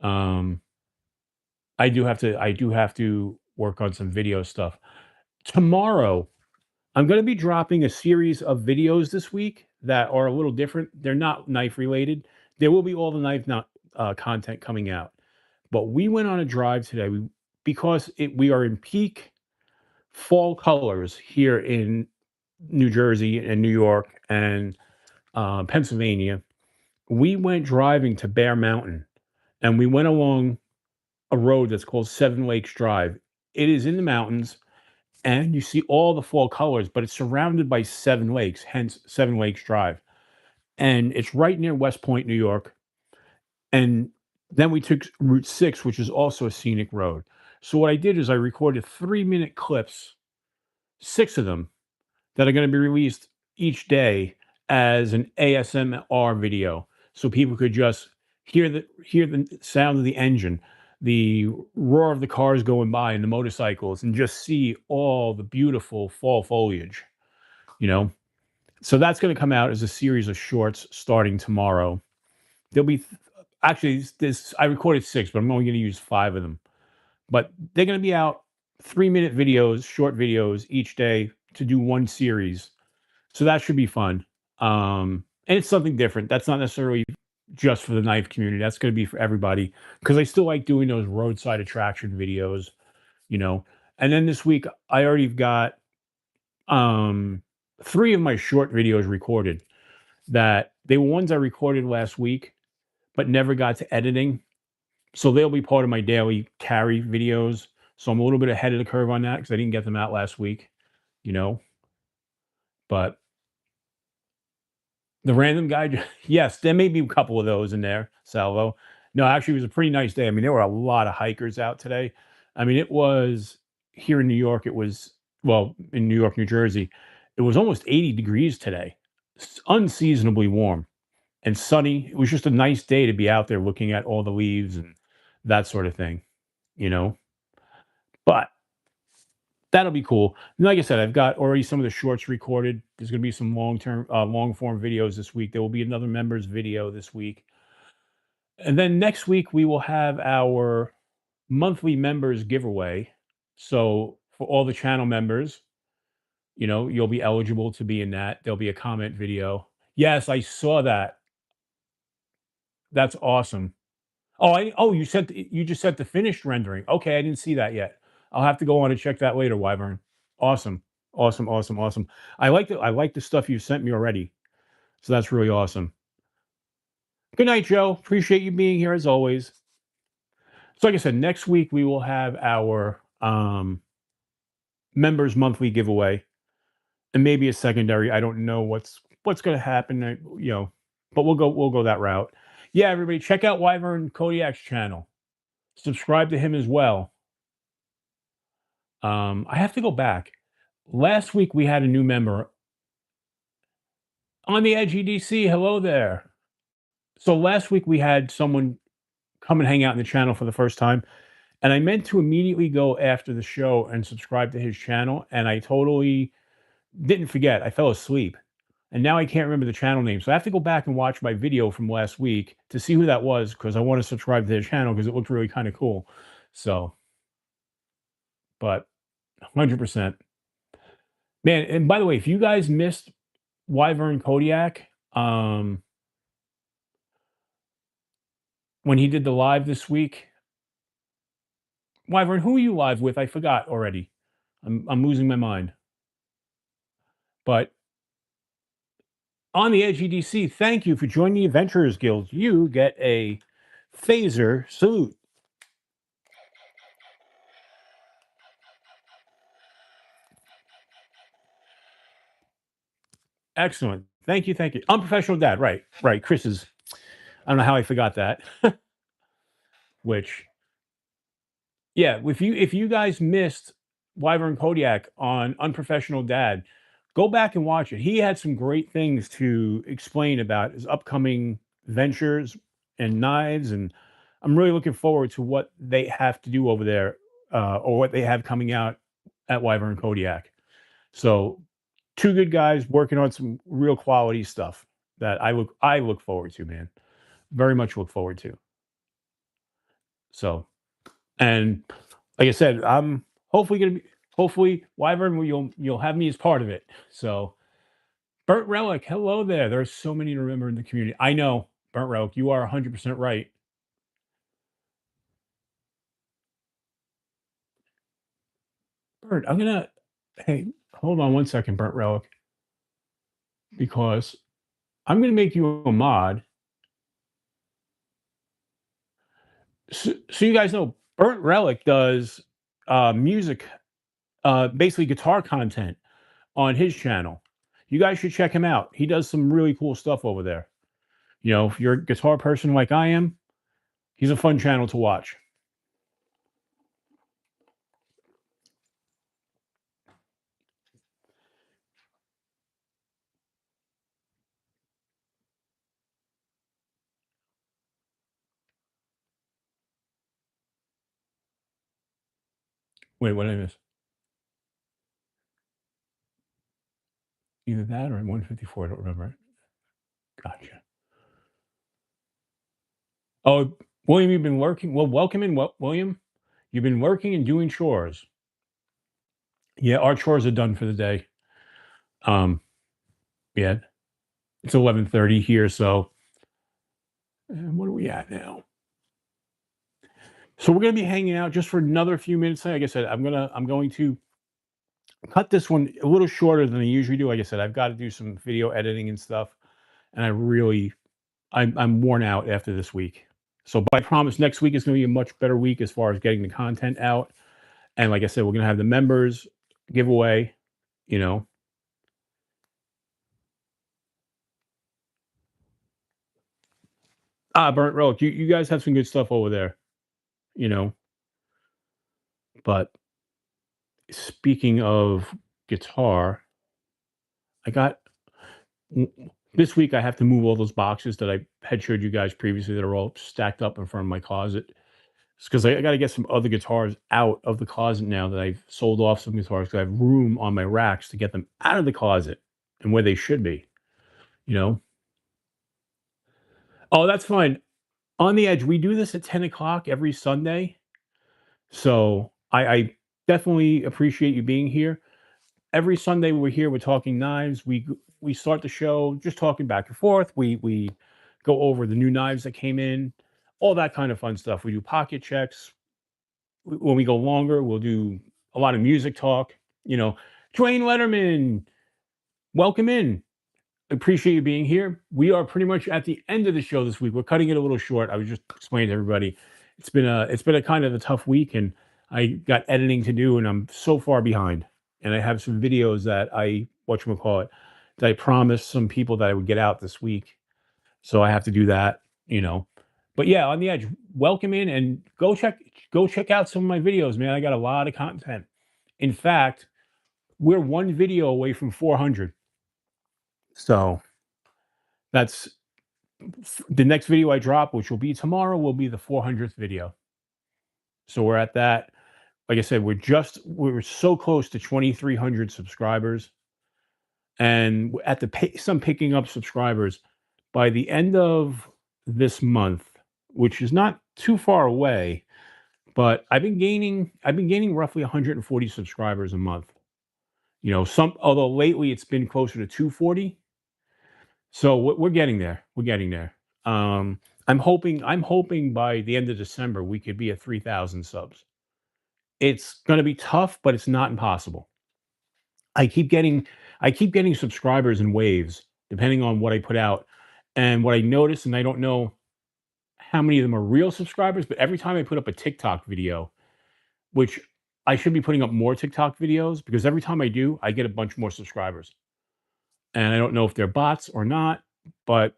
A: Um, I do have to work on some video stuff. Tomorrow, I'm going to be dropping a series of videos this week that are a little different. They're not knife related. there will be all the knife not content coming out. But we went on a drive today. Because we are in peak fall colors here in New Jersey and New York and Pennsylvania. We went driving to Bear Mountain, and we went along a road that's called Seven Lakes Drive. It is in the mountains, and you see all the fall colors, but it's surrounded by seven lakes, hence Seven Lakes Drive. And it's right near West Point, New York. And then we took Route 6, which is also a scenic road. So what I did is I recorded 3-minute clips, 6 of them, that are going to be released each day as an ASMR video, so people could just hear the sound of the engine, the roar of the cars going by and the motorcycles, and just see all the beautiful fall foliage. You know, so that's going to come out as a series of shorts starting tomorrow. There'll be actually this. I recorded 6, but I'm only going to use 5 of them. But they're going to be out 3-minute videos, short videos each day to do one series, so that should be fun. And it's something different. That's not necessarily just for the knife community. That's going to be for everybody because I still like doing those roadside attraction videos, you know. And then this week, I already got 3 of my short videos recorded. That they were ones I recorded last week, but never got to editing. So they'll be part of my daily carry videos. So I'm a little bit ahead of the curve on that because I didn't get them out last week, you know. But the random guy, yes, there may be a couple of those in there, Salvo. No, actually, it was a pretty nice day. I mean, there were a lot of hikers out today. I mean, it was here in New York, it was, well, in New York, New Jersey, it was almost 80 degrees today. Unseasonably warm and sunny. It was just a nice day to be out there looking at all the leaves and that sort of thing, you know? But that'll be cool. And like I said, I've got already some of the shorts recorded. There's going to be some long form videos this week. There will be another members video this week. And then next week, we will have our monthly members giveaway. So for all the channel members, you know, you'll be eligible to be in that. There'll be a comment video. Yes, I saw that. That's awesome. You just sent the finished rendering. Okay, I didn't see that yet. I'll have to go on and check that later, Wyvern. Awesome. Awesome, awesome, awesome. I like the stuff you sent me already. So that's really awesome. Good night, Joe. Appreciate you being here as always. So like I said, next week we will have our members monthly giveaway and maybe a secondary. I don't know what's going to happen, you know, but we'll go that route. Yeah, everybody check out Wyvern Kodiak's channel. Subscribe to him as well. I have to go back. Last week we had a new member on the Edge EDC. Hello there. So last week we had someone come and hang out in the channel for the first time, and I meant to immediately go after the show and subscribe to his channel, and I totally didn't forget. I fell asleep, and now I can't remember the channel name. So I have to go back and watch my video from last week to see who that was because I want to subscribe to his channel because it looked really kind of cool. So, but 100%. Man, and by the way, if you guys missed Wyvern Kodiak, when he did the live this week, Wyvern, who are you live with? I forgot already. I'm losing my mind. But on the Edge EDC, thank you for joining the Adventurers Guild. You get a phaser salute. Excellent. Thank you. Thank you. Unprofessional dad. Right. Right. Chris is. I don't know how I forgot that. Which, yeah, if you guys missed Wyvern Kodiak on Unprofessional Dad, go back and watch it. He had some great things to explain about his upcoming ventures and knives, and I'm really looking forward to what they have to do over there, or what they have coming out at Wyvern Kodiak. So, two good guys working on some real quality stuff that I look forward to, man. Very much look forward to. So, and like I said, I'm hopefully Wyvern you'll have me as part of it. So Burt Relic, hello there. There's so many to remember in the community. I know Burnt Relic, you are 100% right. Burnt, I'm gonna hey, hold on one second, Burnt Relic, because I'm gonna make you a mod. So you guys know Burnt Relic does music, basically guitar content on his channel. You guys should check him out. He does some really cool stuff over there. You know, if you're a guitar person like I am, he's a fun channel to watch. Wait, what did I miss? Either that or 154. I don't remember. Gotcha. Oh, William, you've been working. Well, welcome in, William. You've been working and doing chores. Yeah, our chores are done for the day. Um, yeah, it's 11:30 here. So, what are we at now? So we're gonna be hanging out just for another few minutes. Like I said, I'm going to cut this one a little shorter than I usually do. Like I said, I've got to do some video editing and stuff, and I'm worn out after this week. So, but I promise next week is going to be a much better week as far as getting the content out. And like I said, we're going to have the members giveaway. You know, Burnt Relic, you guys have some good stuff over there. You know, but speaking of guitar, I got this week. I have to move all those boxes that I had showed you guys previously that are all stacked up in front of my closet. It's because I got to get some other guitars out of the closet now that I've sold off some guitars because I have room on my racks to get them out of the closet and where they should be. You know. Oh, that's fine. On the Edge, we do this at 10 o'clock every Sunday. So I definitely appreciate you being here. Every Sunday we're here, we're talking knives. We start the show just talking back and forth. We go over the new knives that came in, all that kind of fun stuff. We do pocket checks. When we go longer, we'll do a lot of music talk. You know, Dwayne Letterman, welcome in. Appreciate you being here. We are pretty much at the end of the show this week. We're cutting it a little short. I was just explaining to everybody. It's been a kind of a tough week, and I got editing to do, and I'm so far behind. And I have some videos that I whatchamacallit, that I promised some people that I would get out this week. So I have to do that, you know. But yeah, on the Edge, welcome in and go check out some of my videos, man. I got a lot of content. In fact, we're one video away from 400. So that's the next video I drop, which will be tomorrow, will be the 400th video. So we're at that. Like I said, we're so close to 2,300 subscribers, and at the pace I'm picking up subscribers, by the end of this month, which is not too far away, but I've been gaining roughly 140 subscribers a month. You know, some although lately it's been closer to 240. So we're getting there. We're getting there. I'm hoping by the end of December we could be at 3,000 subs. It's going to be tough, but it's not impossible. I keep getting I keep getting subscribers in waves depending on what I put out. And what I notice, and I don't know how many of them are real subscribers, but every time I put up a TikTok video, which I should be putting up more TikTok videos because every time I do, I get a bunch more subscribers. And I don't know if they're bots or not, but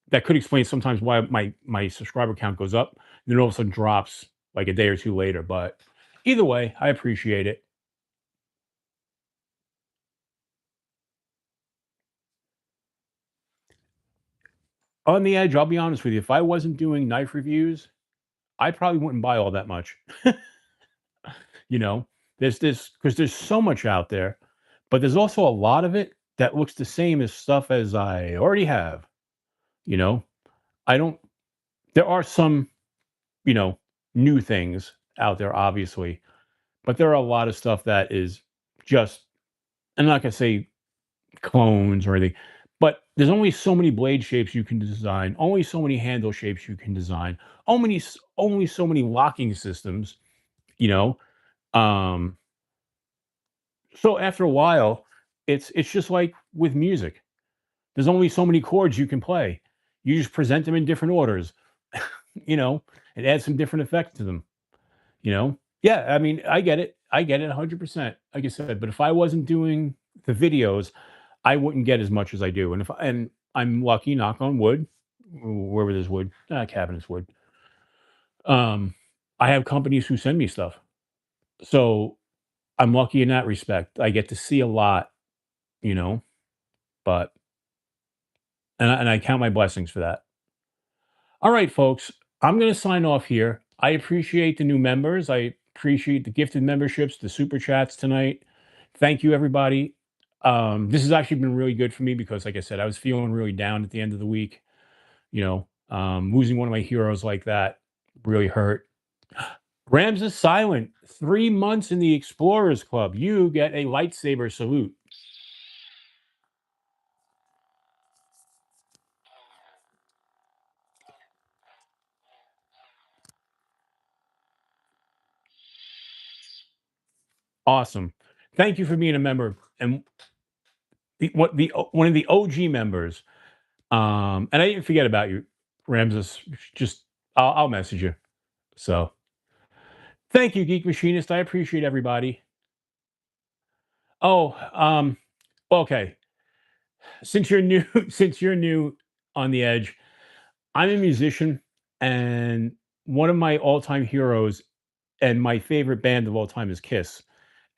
A: that could explain sometimes why my subscriber count goes up, and then all of a sudden drops like a day or two later. But either way, I appreciate it. On the Edge, I'll be honest with you, if I wasn't doing knife reviews, I probably wouldn't buy all that much. You know, there's this because there's so much out there, but there's also a lot of it that looks the same as stuff as I already have. You know, I don't. There are some, you know, new things out there, obviously, but there are a lot of stuff that is just. I'm not gonna say clones or anything, But there's only so many blade shapes you can design, only so many handle shapes you can design, only so many locking systems, you know. Um, so after a while, it's just like with music. There's only so many chords you can play. You just present them in different orders, you know, and add some different effects to them, you know. Yeah, I mean, I get it. I get it 100%. Like I said, but if I wasn't doing the videos, I wouldn't get as much as I do. And I'm lucky, knock on wood, wherever there's wood, cabinets wood. Um, I have companies who send me stuff. So I'm lucky in that respect. I get to see a lot, you know, but and I count my blessings for that. All right, folks, I'm going to sign off here. I appreciate the new members. I appreciate the gifted memberships, the super chats tonight. Thank you, everybody. This has actually been really good for me because, like I said, I was feeling really down at the end of the week. Losing one of my heroes like that really hurt. Rams is silent. 3 months in the Explorers Club. You get a lightsaber salute. Awesome. Thank you for being a member. And one of the OG members. And I didn't forget about you, Ramses. Just I'll message you. So thank you, Geek Machinist. I appreciate everybody. Oh, okay. Since you're new, since you're new on the edge, I'm a musician, and one of my all-time heroes and my favorite band of all time is Kiss.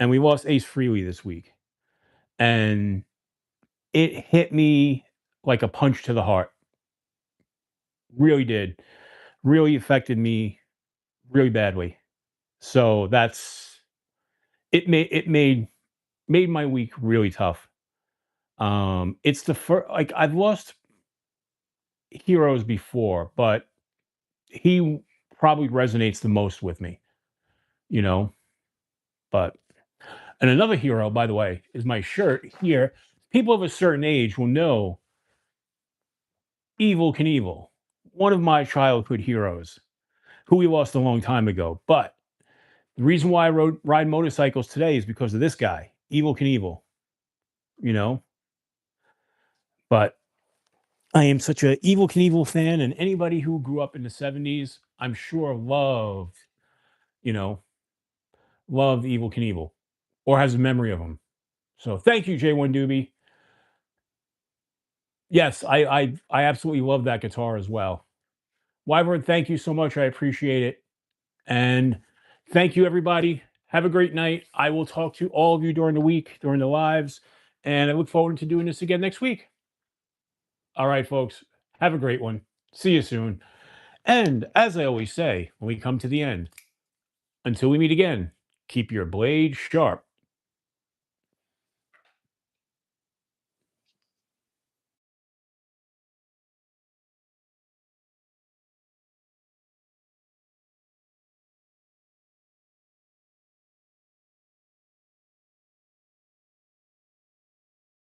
A: And we lost Ace Frehley this week, and it hit me like a punch to the heart. Really did. Really affected me really badly. So that's it made my week really tough. It's the first, like, I've lost heroes before, but he probably resonates the most with me, you know. But and another hero, by the way, is my shirt here. People of a certain age will know Evil Knievel, one of my childhood heroes, who we lost a long time ago. But the reason why ride motorcycles today is because of this guy, Evil Knievel, you know. But I am such a Evil Knievel fan, and anybody who grew up in the '70s, I'm sure you know, loved Evil Knievel or has a memory of him. So thank you, J1 Doobie. Yes, I absolutely love that guitar as well. Wyvern, thank you so much. I appreciate it. And thank you, everybody. Have a great night. I will talk to all of you during the week, during the lives, and I look forward to doing this again next week. All right, folks. Have a great one. See you soon. And as I always say, when we come to the end, until we meet again, keep your blade sharp.